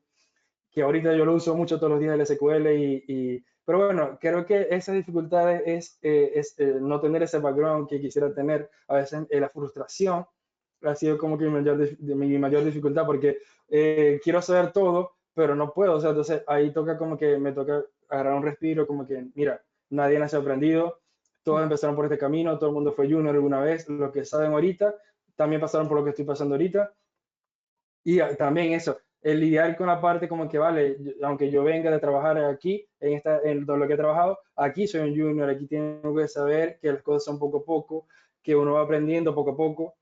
que ahorita yo lo uso mucho todos los días el SQL pero bueno, creo que esas dificultades es no tener ese background que quisiera tener. A veces la frustración ha sido como que mi mayor dificultad porque quiero saber todo, pero no puedo. O sea, entonces ahí toca como que me toca agarrar un respiro, como que, mira, nadie nace aprendido, todos empezaron por este camino, todo el mundo fue junior alguna vez, los que saben ahorita también pasaron por lo que estoy pasando ahorita. Y también eso, el lidiar con la parte como que, vale, aunque yo venga de trabajar aquí, en todo lo que he trabajado, aquí soy un junior, aquí tengo que saber que las cosas son poco a poco, que uno va aprendiendo poco a poco.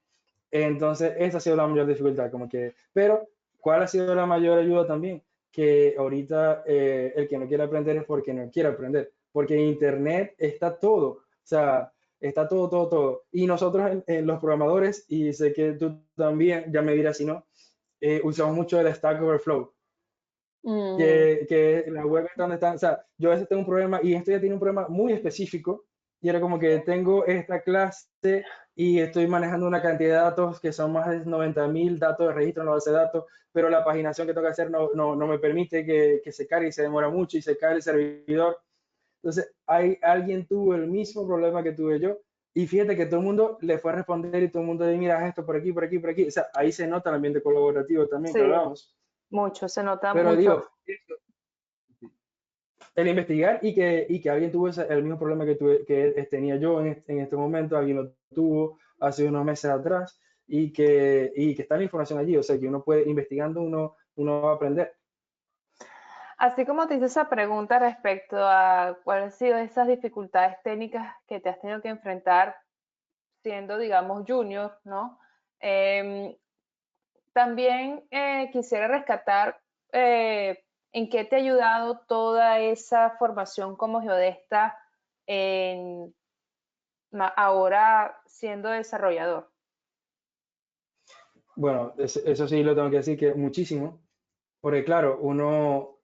Entonces, esa ha sido la mayor dificultad, como que, pero, ¿cuál ha sido la mayor ayuda también? Que ahorita el que no quiere aprender es porque no quiere aprender, porque en Internet está todo, o sea, está todo, todo, todo. Y nosotros, los programadores, y sé que tú también, ya me dirás si no, usamos mucho el Stack Overflow, Mm, que la web está donde está, o sea, yo a veces tengo un problema y esto ya tiene un problema muy específico y era como que tengo esta clase y estoy manejando una cantidad de datos que son más de 90.000 datos de registro en la base de datos, pero la paginación que tengo que hacer no me permite que se cargue y se demora mucho y se cae el servidor. Entonces, alguien tuvo el mismo problema que tuve yo y fíjate que todo el mundo le fue a responder y todo el mundo dice, mira esto por aquí, por aquí, por aquí. O sea, ahí se nota el ambiente colaborativo también que sí, hablamos. mucho, se nota Pero mucho. digo, el investigar y que alguien tuvo el mismo problema que tenía yo en este momento, alguien lo tuvo hace unos meses atrás y que está la información allí, o sea que uno puede, investigando, uno va a aprender. Así como te hice esa pregunta respecto a cuáles han sido esas dificultades técnicas que te has tenido que enfrentar siendo, digamos, junior, ¿no? Em, También quisiera rescatar en qué te ha ayudado toda esa formación como geodesta en, ahora siendo desarrollador. Bueno, eso sí lo tengo que decir que muchísimo, porque claro, uno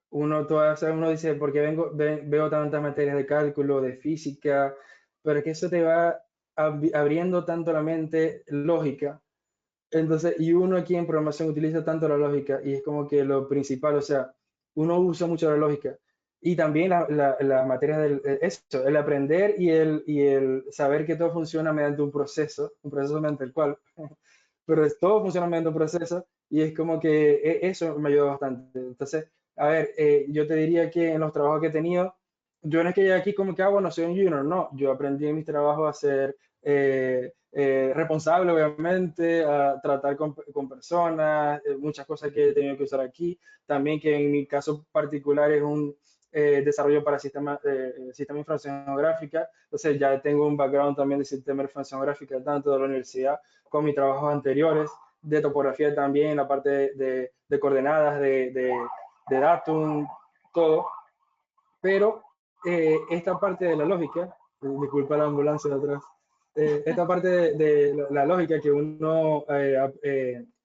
dice, porque veo tantas materias de cálculo, de física, pero es que eso te va abriendo tanto la mente lógica. Entonces, y uno aquí en programación utiliza tanto la lógica y es como que lo principal, o sea, uno usa mucho la lógica. Y también las materias eso, el aprender y el saber que todo funciona mediante un proceso mediante el cual, pero todo funciona mediante un proceso y es como que eso me ayudó bastante. Entonces, a ver, yo te diría que en los trabajos que he tenido, yo no es que llegue aquí como que, bueno, soy un junior, no, yo aprendí en mis trabajos a ser responsable, obviamente, a tratar con personas, muchas cosas que he tenido que usar aquí. También que en mi caso particular es un desarrollo para sistema de información geográfica. Entonces ya tengo un background también de sistema de información geográfica, tanto de la universidad como mis trabajos anteriores, de topografía también, la parte de coordenadas, de datum, todo. Pero esta parte de la lógica, disculpa la ambulancia de atrás, esta parte de la lógica que uno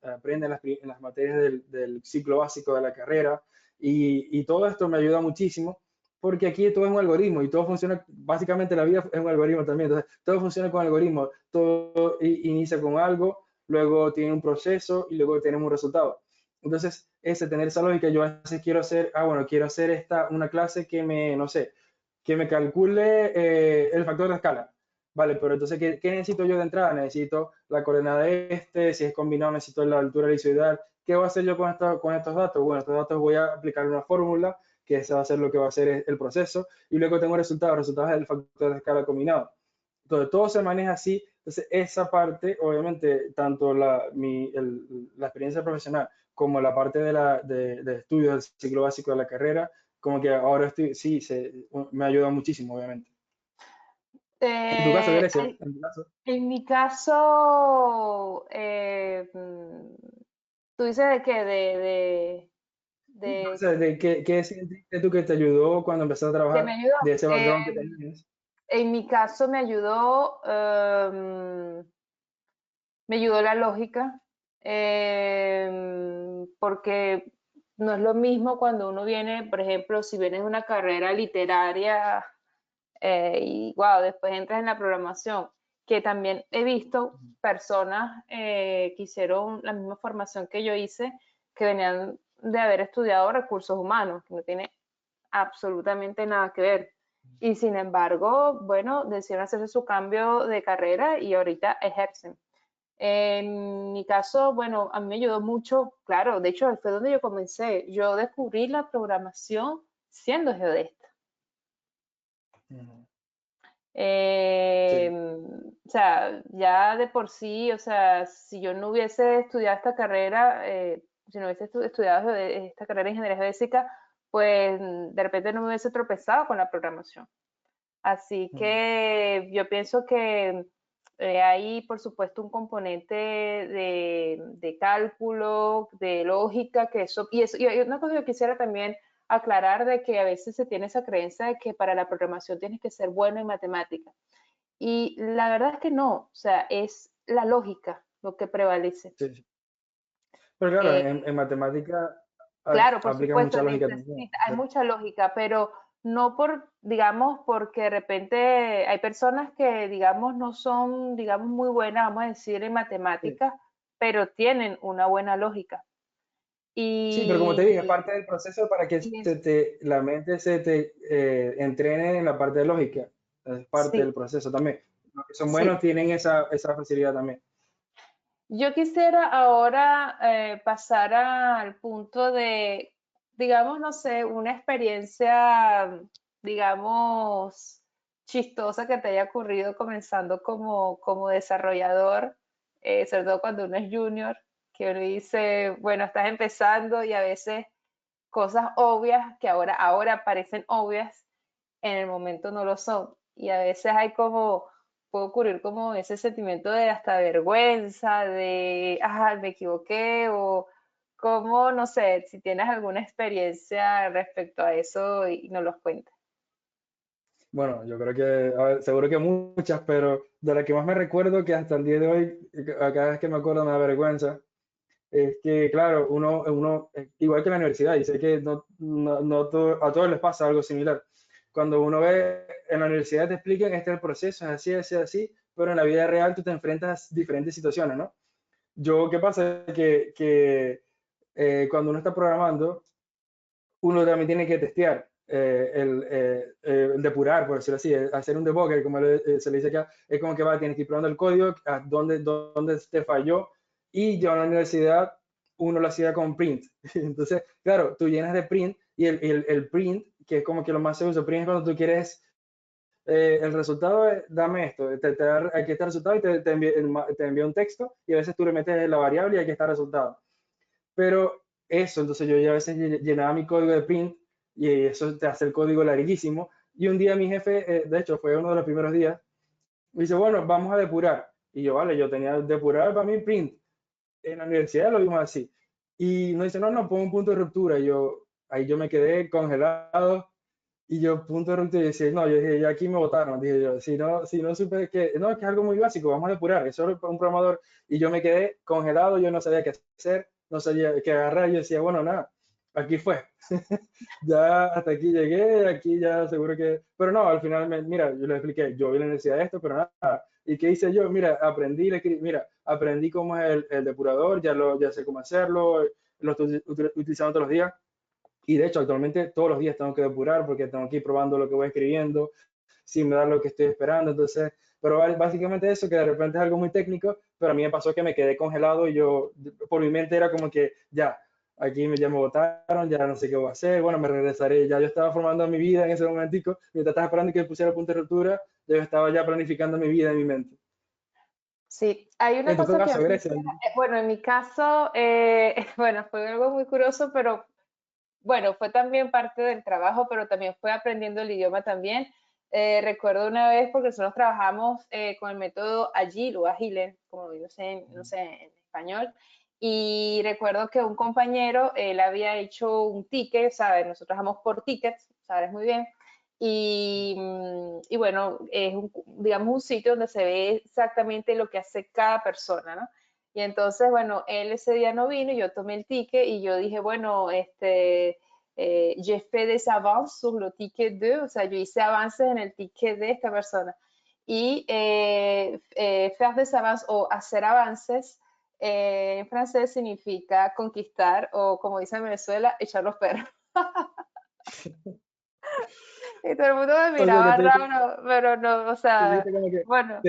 aprende en las materias del ciclo básico de la carrera y todo esto me ayuda muchísimo porque aquí todo es un algoritmo y todo funciona, básicamente la vida es un algoritmo también, entonces todo funciona con algoritmos, todo inicia con algo, luego tiene un proceso y luego tenemos un resultado. Entonces, tener esa lógica, yo a veces quiero hacer, bueno, quiero hacer una clase que no sé, que me calcule el factor de escala. Vale, pero entonces, ¿qué necesito yo de entrada? Necesito la coordenada de si es combinado, necesito la altura elisoidal. ¿Qué voy a hacer yo con estos datos? Bueno, estos datos voy a aplicar una fórmula, que esa va a ser lo que va a ser el proceso, y luego tengo resultados del factor de escala combinado. Entonces, todo se maneja así. Entonces, esa parte, obviamente, tanto la experiencia profesional como la parte de estudio del ciclo básico de la carrera, como que ahora sí, me ayuda muchísimo, obviamente. En tu caso, Eh, Grecia, en tu caso. en mi caso, tú dices de que de O sea, ¿qué sentiste tú que te ayudó cuando empezaste a que me trabajar ayudó. de ese background que tenías? En mi caso me ayudó la lógica, porque no es lo mismo cuando uno viene, por ejemplo, si vienes de una carrera literaria y wow, después entras en la programación, que también he visto personas que hicieron la misma formación que yo hice, que venían de haber estudiado recursos humanos, que no tiene absolutamente nada que ver. Y sin embargo, bueno, decidieron hacerse su cambio de carrera y ahorita ejercen. En mi caso, bueno, a mí me ayudó mucho, claro, de hecho fue donde yo comencé. Yo descubrí la programación siendo geodesta. Ujú. Eh, Sí, o sea, ya de por sí, o sea, si yo no hubiese estudiado esta carrera, si no hubiese estudiado esta carrera de ingeniería geodésica, pues de repente no me hubiese tropezado con la programación. Así ujú. que yo pienso que hay, por supuesto, un componente de cálculo, de lógica, que eso, y hay una cosa que quisiera también aclarar de que a veces se tiene esa creencia de que para la programación tienes que ser bueno en matemáticas. Y la verdad es que no, o sea, es la lógica lo que prevalece. Sí, sí. Pero claro, Eh, en matemática Claro, por aplica supuesto, mucha lógica también. necesita, hay mucha lógica, pero no por, digamos, porque de repente hay personas que, digamos, no son, digamos, muy buenas, vamos a decir, en Sí. matemáticas, pero tienen una buena lógica. Sí, pero como te dije, es Y, parte del proceso para que y es- la mente se te entrene en la parte de lógica. Es parte del sí, proceso también. Los que son buenos sí. tienen esa facilidad también. Yo quisiera ahora pasar al punto de, digamos, no sé, una experiencia, digamos, chistosa que te haya ocurrido comenzando como desarrollador, sobre todo cuando uno es junior, que uno dice, bueno, estás empezando y a veces cosas obvias que ahora parecen obvias, en el momento no lo son. Y a veces hay como, puede ocurrir como ese sentimiento de hasta vergüenza, de, ah, me equivoqué, o como, no sé, si tienes alguna experiencia respecto a eso y nos los cuentas. Bueno, yo creo que, a ver, seguro que muchas, pero de la que más me recuerdo, que hasta el día de hoy, cada vez que me acuerdo me da vergüenza, es que, claro, igual que en la universidad, y sé que a todos les pasa algo similar. Cuando uno ve en la universidad te explican, este es el proceso, es así, así, así, pero en la vida real tú te enfrentas a diferentes situaciones, ¿no? ¿Qué pasa? Cuando uno está programando, uno también tiene que testear, el depurar, por decirlo así, hacer un debugger, como se le dice acá, es como que tienes que ir probando el código, a dónde te falló, y yo en la universidad uno lo hacía con print. Entonces, claro, tú llenas de print y el print, que es como que lo más se usa, print es cuando tú quieres el resultado es, dame esto, aquí está el resultado y te envía un texto y a veces tú le metes la variable y aquí está el resultado. Pero eso, entonces yo ya a veces llenaba mi código de print y eso te hace el código larguísimo. Y un día mi jefe, de hecho fue uno de los primeros días, me dice, bueno, vamos a depurar. Y yo, vale, yo tenía depurar para mi print. En la universidad lo vimos así. Y nos dice, no, no, pon un punto de ruptura. Y ahí yo me quedé congelado y yo, punto de ruptura, y decía, no, yo dije, ya aquí me votaron, dije yo, si no supe que, no, es que es algo muy básico, vamos a depurar, eso es un programador, y yo me quedé congelado, yo no sabía qué hacer, no sabía qué agarrar, yo decía, bueno, nada, aquí fue, ya hasta aquí llegué, aquí ya seguro que, pero no, al final, mira, yo le expliqué, yo vi la necesidad de esto, pero nada, ¿y qué hice yo? Mira, mira, aprendí cómo es el depurador, ya sé cómo hacerlo, lo estoy utilizando todos los días, y de hecho, actualmente todos los días tengo que depurar porque tengo que ir probando lo que voy escribiendo, sin me da lo que estoy esperando. Entonces, pero básicamente eso, que de repente es algo muy técnico, pero a mí me pasó que me quedé congelado y yo, por mi mente era como que ya, ya me votaron, ya no sé qué voy a hacer, bueno, me regresaré. Ya yo estaba formando mi vida en ese momentico, mientras estaba esperando que pusiera el punto de ruptura, yo estaba ya planificando mi vida en mi mente. Sí, hay una En tu cosa que yo caso, Grecia. quisiera, bueno, en mi caso, bueno, fue algo muy curioso, pero bueno, fue también parte del trabajo, pero también fue aprendiendo el idioma también. Recuerdo una vez, porque nosotros trabajamos con el método Agile o Agile, como no sé en español, Y recuerdo que un compañero, él había hecho un ticket, ¿sabes? Nosotros trabajamos por tickets, sabes muy bien. Y bueno, es digamos un sitio donde se ve exactamente lo que hace cada persona, ¿no? Y entonces, bueno, él ese día no vino, y yo tomé el ticket y yo dije, bueno, j'ai fait des avances sur le ticket de, o sea, yo hice avances en el ticket de esta persona. Y faire des avances o hacer avances en francés significa conquistar o, como dice en Venezuela, echar los perros. Y todo el mundo me O sea, que miraba raro, pero no, o tú sea, dijiste como que bueno,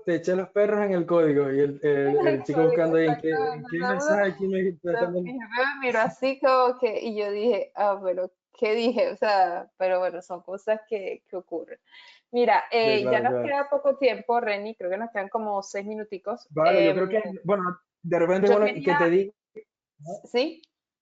te eché los perros en el código y el chico buscando ahí en exactamente. qué Todo el mundo mensaje aquí me está dando. mi jefe me miró así como que, y yo dije, ah, pero, ¿qué dije? O sea, pero bueno, son cosas que ocurren. Mira, Sí, ya claro, nos claro. queda poco tiempo, Reni, creo que nos quedan como 6 minuticos. Vale, yo creo que, bueno, de repente es Yo bueno que quería, te diga, sí,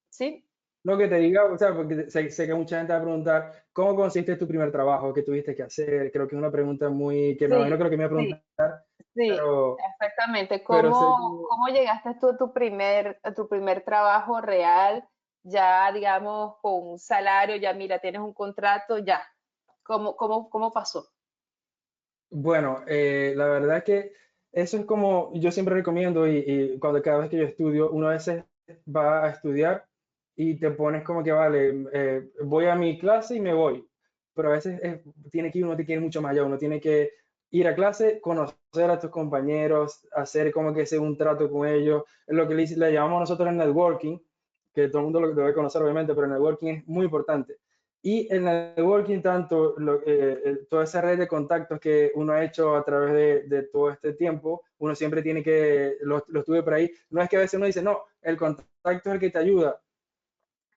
sí, no que te diga, o sea, porque sé que mucha gente va a preguntar, ¿cómo consiste tu primer trabajo? ¿Qué tuviste que hacer? Creo que es una pregunta muy, que me imagino sí, que lo que me iba a sí. preguntar, Sí, pero, exactamente. pero sé que, ¿Cómo llegaste tú a tu primer trabajo real? Ya, digamos, con un salario, ya mira, tienes un contrato, ya. ¿Cómo pasó? bueno, la verdad que eso es como, yo siempre recomiendo y cuando cada vez que yo estudio, uno a veces va a estudiar y te pones como que, vale, voy a mi clase y me voy, pero a veces tiene que ir, uno tiene que ir mucho más allá, uno tiene que ir a clase, conocer a tus compañeros, hacer como que ese un trato con ellos, es lo que le llamamos nosotros el networking, que todo el mundo lo debe conocer obviamente, pero el networking es muy importante. Y el networking, tanto toda esa red de contactos que uno ha hecho a través de todo este tiempo, uno siempre tiene que, lo estuve por ahí, no es que a veces uno dice, no, el contacto es el que te ayuda,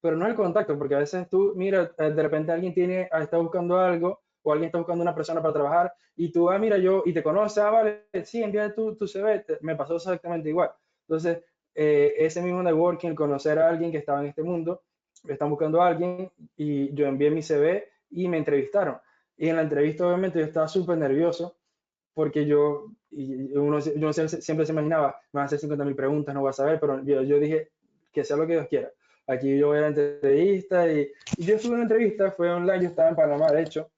pero no el contacto, porque a veces tú, mira, de repente alguien está buscando algo o alguien está buscando una persona para trabajar y tú, mira, yo, y te conoce, vale, sí, envía tu CV, me pasó exactamente igual. Entonces, ese mismo networking, conocer a alguien que estaba en este mundo, están buscando a alguien y yo envié mi CV y me entrevistaron. Y en la entrevista, obviamente, yo estaba súper nervioso porque uno siempre se imaginaba, me van a hacer 50.000 preguntas, no voy a saber, pero yo dije que sea lo que Dios quiera. Aquí yo voy a la entrevista y yo estuve en una entrevista, fue online, yo estaba en Panamá, de hecho,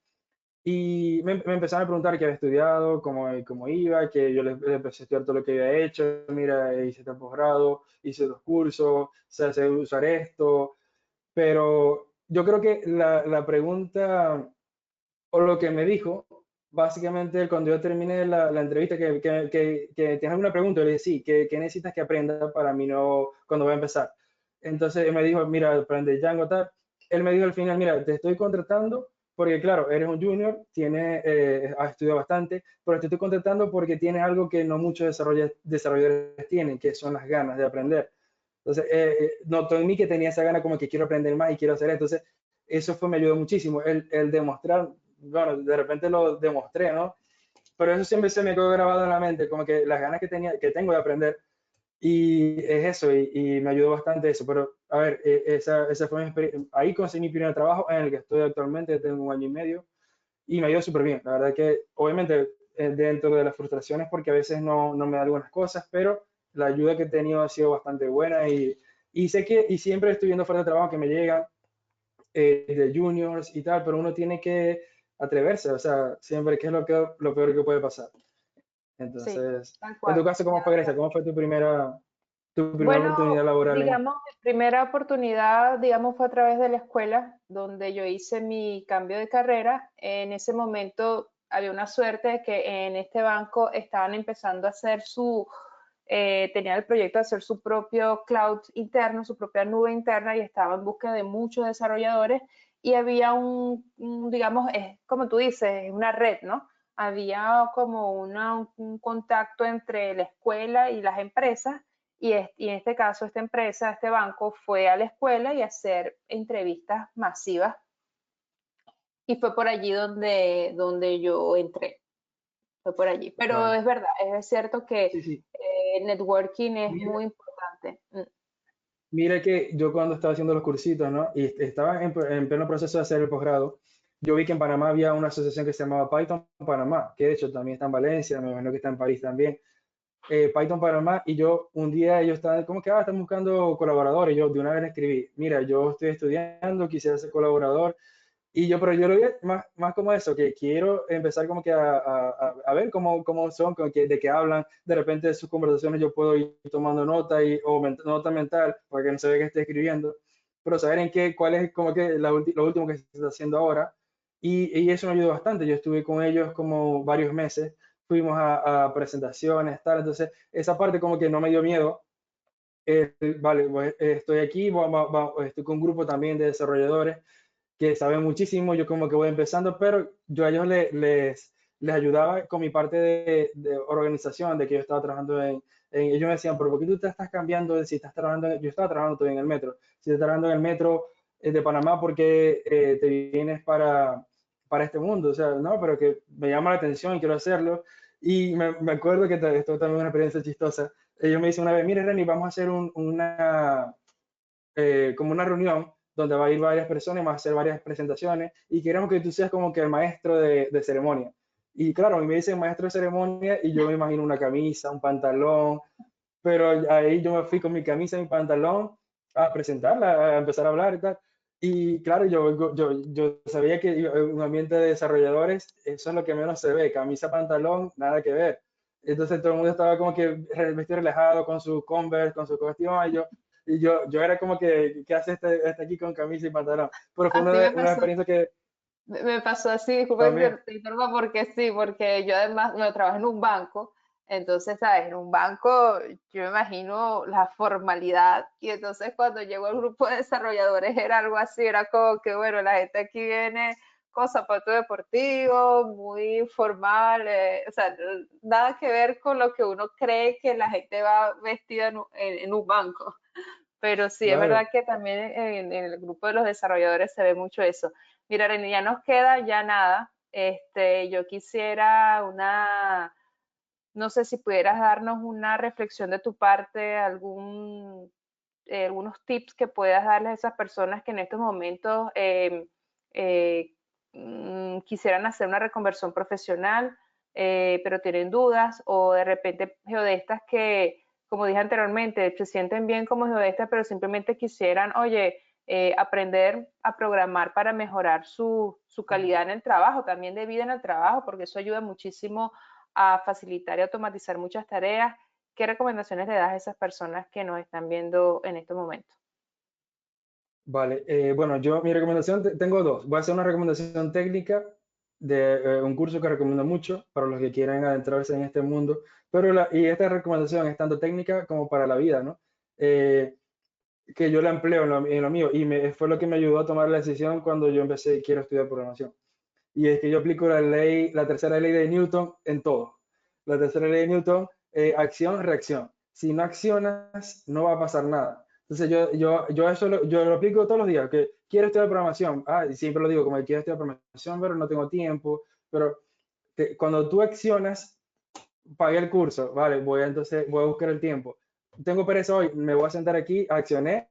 y me empezaron a preguntar qué había estudiado, cómo iba, que yo les empecé a estudiar todo lo que había hecho, mira, hice este posgrado, hice 2 cursos, sé usar esto, pero yo creo que la pregunta o lo que me dijo, básicamente cuando yo terminé la entrevista, que tienes alguna pregunta, yo le dije, sí, ¿qué necesitas que aprenda para mí no, cuando voy a empezar? Entonces él me dijo, mira, aprende Django, tal. Él me dijo al final, mira, te estoy contratando porque, claro, eres un junior, has estudiado bastante, pero te estoy contratando porque tienes algo que no muchos desarrolladores tienen, que son las ganas de aprender. Entonces, notó en mí que tenía esa gana como que quiero aprender más y quiero hacer esto. Entonces, eso me ayudó muchísimo, el demostrar, bueno, de repente lo demostré, ¿no? Pero eso siempre se me quedó grabado en la mente, como que las ganas que tengo de aprender, y es eso, y me ayudó bastante eso. Pero, a ver, esa fue mi experiencia. Ahí conseguí mi primer trabajo en el que estoy actualmente, tengo 1 año y medio, y me ha ido súper bien. La verdad que, obviamente, dentro de las frustraciones, porque a veces no me da algunas cosas, pero la ayuda que he tenido ha sido bastante buena, y sé que, y siempre estoy viendo ofertas de trabajo que me llegan, de juniors y tal, pero uno tiene que atreverse, o sea, siempre, que es lo peor que puede pasar. Sí, Entonces, tal en tu cual. caso, ¿cómo fue, Grecia? ¿Cómo fue tu primera Bueno, oportunidad laboral en digamos, mi primera oportunidad, digamos, fue a través de la escuela, donde yo hice mi cambio de carrera. En ese momento había una suerte de que en este banco estaban empezando a hacer tenían el proyecto de hacer su propio cloud interno, su propia nube interna, y estaba en busca de muchos desarrolladores, y había digamos, es como tú dices, una red, ¿no? Había como un contacto entre la escuela y las empresas, y en este caso, esta empresa, este banco, fue a la escuela y a hacer entrevistas masivas, y fue por allí donde yo entré, fue por allí. Pero Claro. es verdad, es cierto que Sí, sí. el networking es Mira, muy importante. mira que yo cuando estaba haciendo los cursitos, ¿no? Y estaba en pleno proceso de hacer el posgrado, yo vi que en Panamá había una asociación que se llamaba Python Panamá, que de hecho también está en Valencia, me imagino que está en París también. Python Panamá, y yo un día ellos estaban como que, están buscando colaboradores, y yo de una vez les escribí, mira, yo estoy estudiando, quisiera ser colaborador, y yo, pero yo lo vi más como eso, que quiero empezar como que a ver cómo son, como que, de qué hablan, de repente de sus conversaciones yo puedo ir tomando nota nota mental para que no se vea que esté escribiendo, pero saber en qué, cuál es como que lo último que se está haciendo ahora, y eso me ayudó bastante. Yo estuve con ellos como varios meses, fuimos a presentaciones, tal, entonces esa parte como que no me dio miedo. Vale, pues, estoy aquí, estoy con un grupo también de desarrolladores que saben muchísimo, yo como que voy empezando, pero yo a ellos les ayudaba con mi parte de organización, de que yo estaba trabajando ellos me decían, pero ¿por qué tú te estás cambiando si estás trabajando, yo estaba trabajando todavía en el metro, si estás trabajando en el metro de Panamá, ¿por qué te vienes para este mundo? O sea, no, pero que me llama la atención y quiero hacerlo. Y me acuerdo que esto también es una experiencia chistosa. Ellos me dicen una vez, mire, Reni, vamos a hacer como una reunión donde va a ir varias personas, va a hacer varias presentaciones y queremos que tú seas como que el maestro de ceremonia. Y claro, a mí me dicen maestro de ceremonia y yo me imagino una camisa, un pantalón, pero ahí yo me fui con mi camisa y mi pantalón a presentarla, a empezar a hablar y tal. Y claro, yo sabía que en un ambiente de desarrolladores, eso es lo que menos se ve, camisa, pantalón, nada que ver. Entonces todo el mundo estaba como que vestido relajado con su Converse, con su cuestión, y yo era como que, ¿qué hace este aquí con camisa y pantalón? Pero fue Así me una pasó. experiencia que Me pasó así, disculpa que también, te interrumpa porque sí, porque yo además me trabajo en un banco, entonces, ¿sabes? En un banco yo me imagino la formalidad y entonces cuando llegó el grupo de desarrolladores era algo así, era como que, bueno, la gente aquí viene con zapatos deportivos, muy formal, o sea, nada que ver con lo que uno cree que la gente va vestida en un banco. Pero sí, es verdad claro. que también en el grupo de los desarrolladores se ve mucho eso. Mira, René, ya nos queda ya nada. Yo quisiera no sé si pudieras darnos una reflexión de tu parte, algunos tips que puedas darles a esas personas que en estos momentos quisieran hacer una reconversión profesional, pero tienen dudas, o de repente geodestas que, como dije anteriormente, se sienten bien como geodestas, pero simplemente quisieran, oye, aprender a programar para mejorar su calidad en el trabajo, también de vida en el trabajo, porque eso ayuda muchísimo a facilitar y automatizar muchas tareas. ¿Qué recomendaciones le das a esas personas que nos están viendo en estos momentos? Vale, bueno, yo mi recomendación, tengo dos. Voy a hacer una recomendación técnica de un curso que recomiendo mucho para los que quieran adentrarse en este mundo, pero y esta recomendación es tanto técnica como para la vida, ¿no? Eh, que yo la empleo en lo mío y fue lo que me ayudó a tomar la decisión cuando yo empecé, quiero estudiar programación. Y es que yo aplico la tercera ley de Newton en todo. La tercera ley de Newton, acción, reacción. Si no accionas, no va a pasar nada. Entonces yo eso yo lo aplico todos los días, que quiero estudiar programación. Y siempre lo digo, como que quiero estudiar programación, pero no tengo tiempo. Pero cuando tú accionas, pagué el curso, vale, entonces voy a buscar el tiempo. Tengo pereza hoy, me voy a sentar aquí, accioné,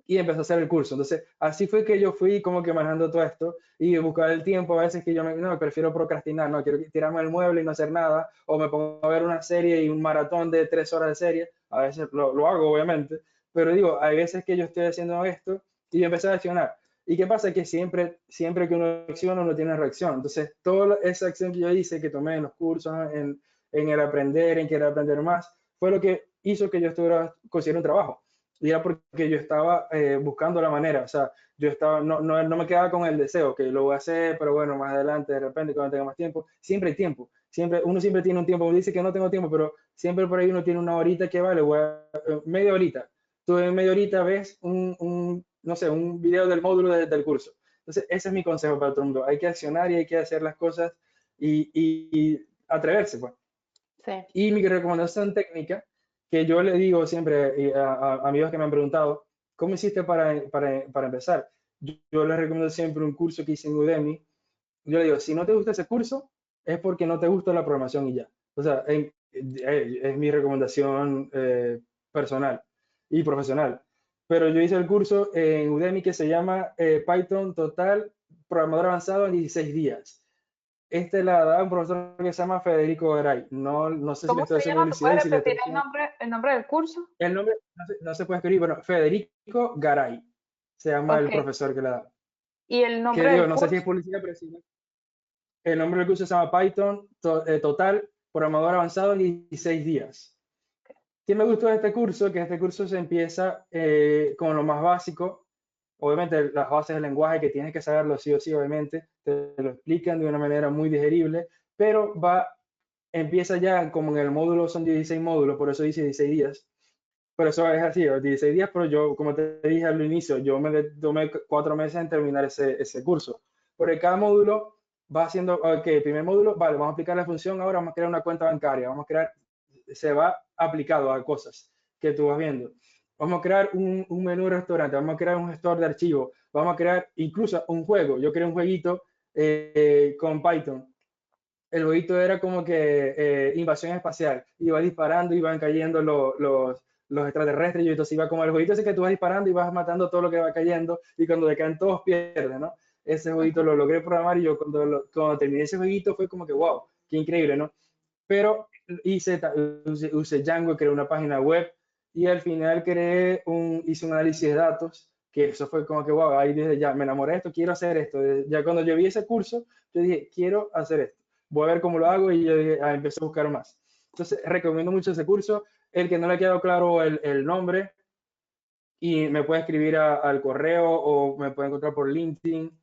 y empecé a hacer el curso. Entonces, así fue que yo fui como que manejando todo esto y buscar el tiempo. A veces que no, prefiero procrastinar, no, quiero tirarme el mueble y no hacer nada, o me pongo a ver una serie y un maratón de 3 horas de serie. A veces lo hago, obviamente, pero digo, hay veces que yo estoy haciendo esto y yo empecé a accionar. ¿Y qué pasa? Que siempre que uno acciona, uno tiene reacción. Entonces, toda esa acción que yo hice, que tomé en los cursos, en el aprender, en querer aprender más, fue lo que hizo que yo estuviera consiguiendo un trabajo y era porque yo estaba buscando la manera, o sea, yo estaba, no me quedaba con el deseo, que lo voy a hacer, pero bueno, más adelante, de repente, cuando tenga más tiempo, siempre hay tiempo, uno siempre tiene un tiempo, uno dice que no tengo tiempo, pero siempre por ahí uno tiene una horita que vale, media horita, tú en media horita ves no sé, un video del módulo del curso. Entonces, ese es mi consejo para todo el mundo, hay que accionar y hay que hacer las cosas y atreverse, pues. Sí. Y mi recomendación técnica, que yo le digo siempre a amigos que me han preguntado, ¿cómo hiciste para empezar? Yo les recomiendo siempre un curso que hice en Udemy. Yo le digo, si no te gusta ese curso, es porque no te gusta la programación y ya. O sea, es mi recomendación personal y profesional. Pero yo hice el curso en Udemy que se llama Python Total Programador Avanzado en 16 días. la da un profesor que se llama Federico Garay. No, no sé si le ¿Cómo estoy se haciendo llama? ¿Me publicidad y puedes si le estoy repetir haciendo... el nombre del curso? El nombre no se puede escribir, bueno, Federico Garay se llama el Ok. profesor que la da. ¿Y el Que nombre digo, del no sé si es curso? publicidad, pero sí. El nombre del curso se llama Python Total Programador Avanzado en 16 días. ¿Qué me gustó de este curso? Que este curso se empieza con lo más básico, obviamente las bases del lenguaje que tienes que saberlo sí o sí, obviamente, te lo explican de una manera muy digerible, pero empieza ya como en el módulo, son 16 módulos, por eso dice 16 días, pero eso es así, 16 días, pero yo, como te dije al inicio, yo tomé 4 meses en terminar ese curso, porque cada módulo va haciendo, ok, primer módulo, vale, vamos a aplicar la función, ahora vamos a crear una cuenta bancaria, vamos a crear, se va aplicado a cosas que tú vas viendo. Vamos a crear un menú restaurante, vamos a crear un gestor de archivos, vamos a crear incluso un juego. Yo creé un jueguito con Python. El jueguito era como que invasión espacial. Iba disparando, iban cayendo los extraterrestres, y entonces iba como el jueguito ese que tú vas disparando y vas matando todo lo que va cayendo, y cuando le caen todos pierden, ¿no? Ese jueguito Ajá. lo logré programar y yo cuando terminé ese jueguito fue como que, wow, qué increíble, ¿no? Pero usé Django, creé una página web y al final hice un análisis de datos, que eso fue como que, wow, ahí desde ya me enamoré de esto, quiero hacer esto. Ya cuando yo vi ese curso, yo dije, quiero hacer esto, voy a ver cómo lo hago y yo dije, empecé a buscar más. Entonces, recomiendo mucho ese curso. El que no le ha quedado claro el nombre, y me puede escribir al correo o me puede encontrar por LinkedIn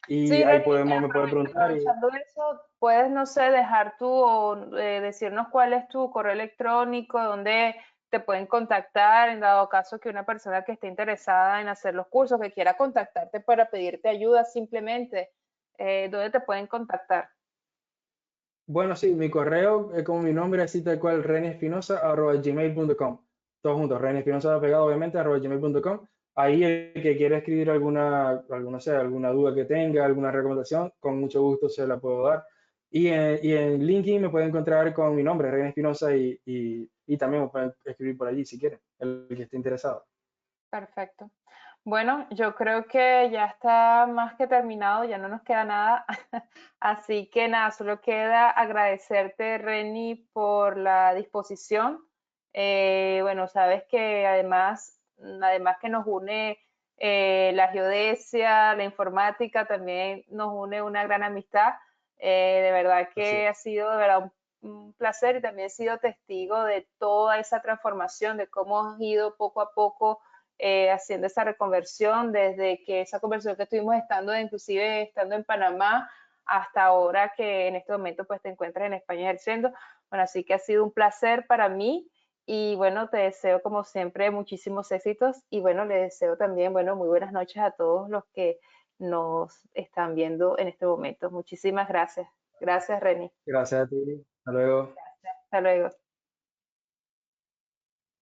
y Sí, ahí Reni, me puede preguntar. aprovechando eso, puedes, no sé, dejar tú o decirnos cuál es tu correo electrónico, dónde te pueden contactar en dado caso que una persona que esté interesada en hacer los cursos, que quiera contactarte para pedirte ayuda simplemente, ¿dónde te pueden contactar? Bueno, sí, mi correo es como mi nombre, así tal cual, renespinosa@gmail.com. Todo junto, René Espinosa pegado, obviamente, @gmail.com. Ahí el que quiera escribir alguna duda que tenga, alguna recomendación, con mucho gusto se la puedo dar. Y en LinkedIn me pueden encontrar con mi nombre, René Espinosa, y también me pueden escribir por allí si quieren, el que esté interesado. Perfecto. Bueno, yo creo que ya está más que terminado, ya no nos queda nada. Así que nada, solo queda agradecerte, Reni, por la disposición. Bueno, sabes que además que nos une la geodesia, la informática, también nos une una gran amistad. De verdad Así que ha es. sido de verdad un placer y también he sido testigo de toda esa transformación, de cómo has ido poco a poco haciendo esa reconversión desde que esa conversión que estuvimos estando, inclusive estando en Panamá, hasta ahora que en este momento pues te encuentras en España ejerciendo. Bueno, así que ha sido un placer para mí y bueno, te deseo como siempre muchísimos éxitos y bueno, le deseo también, bueno, muy buenas noches a todos los que nos están viendo en este momento. Muchísimas gracias. Gracias, Reni. Gracias a ti. Hasta luego. Hasta luego.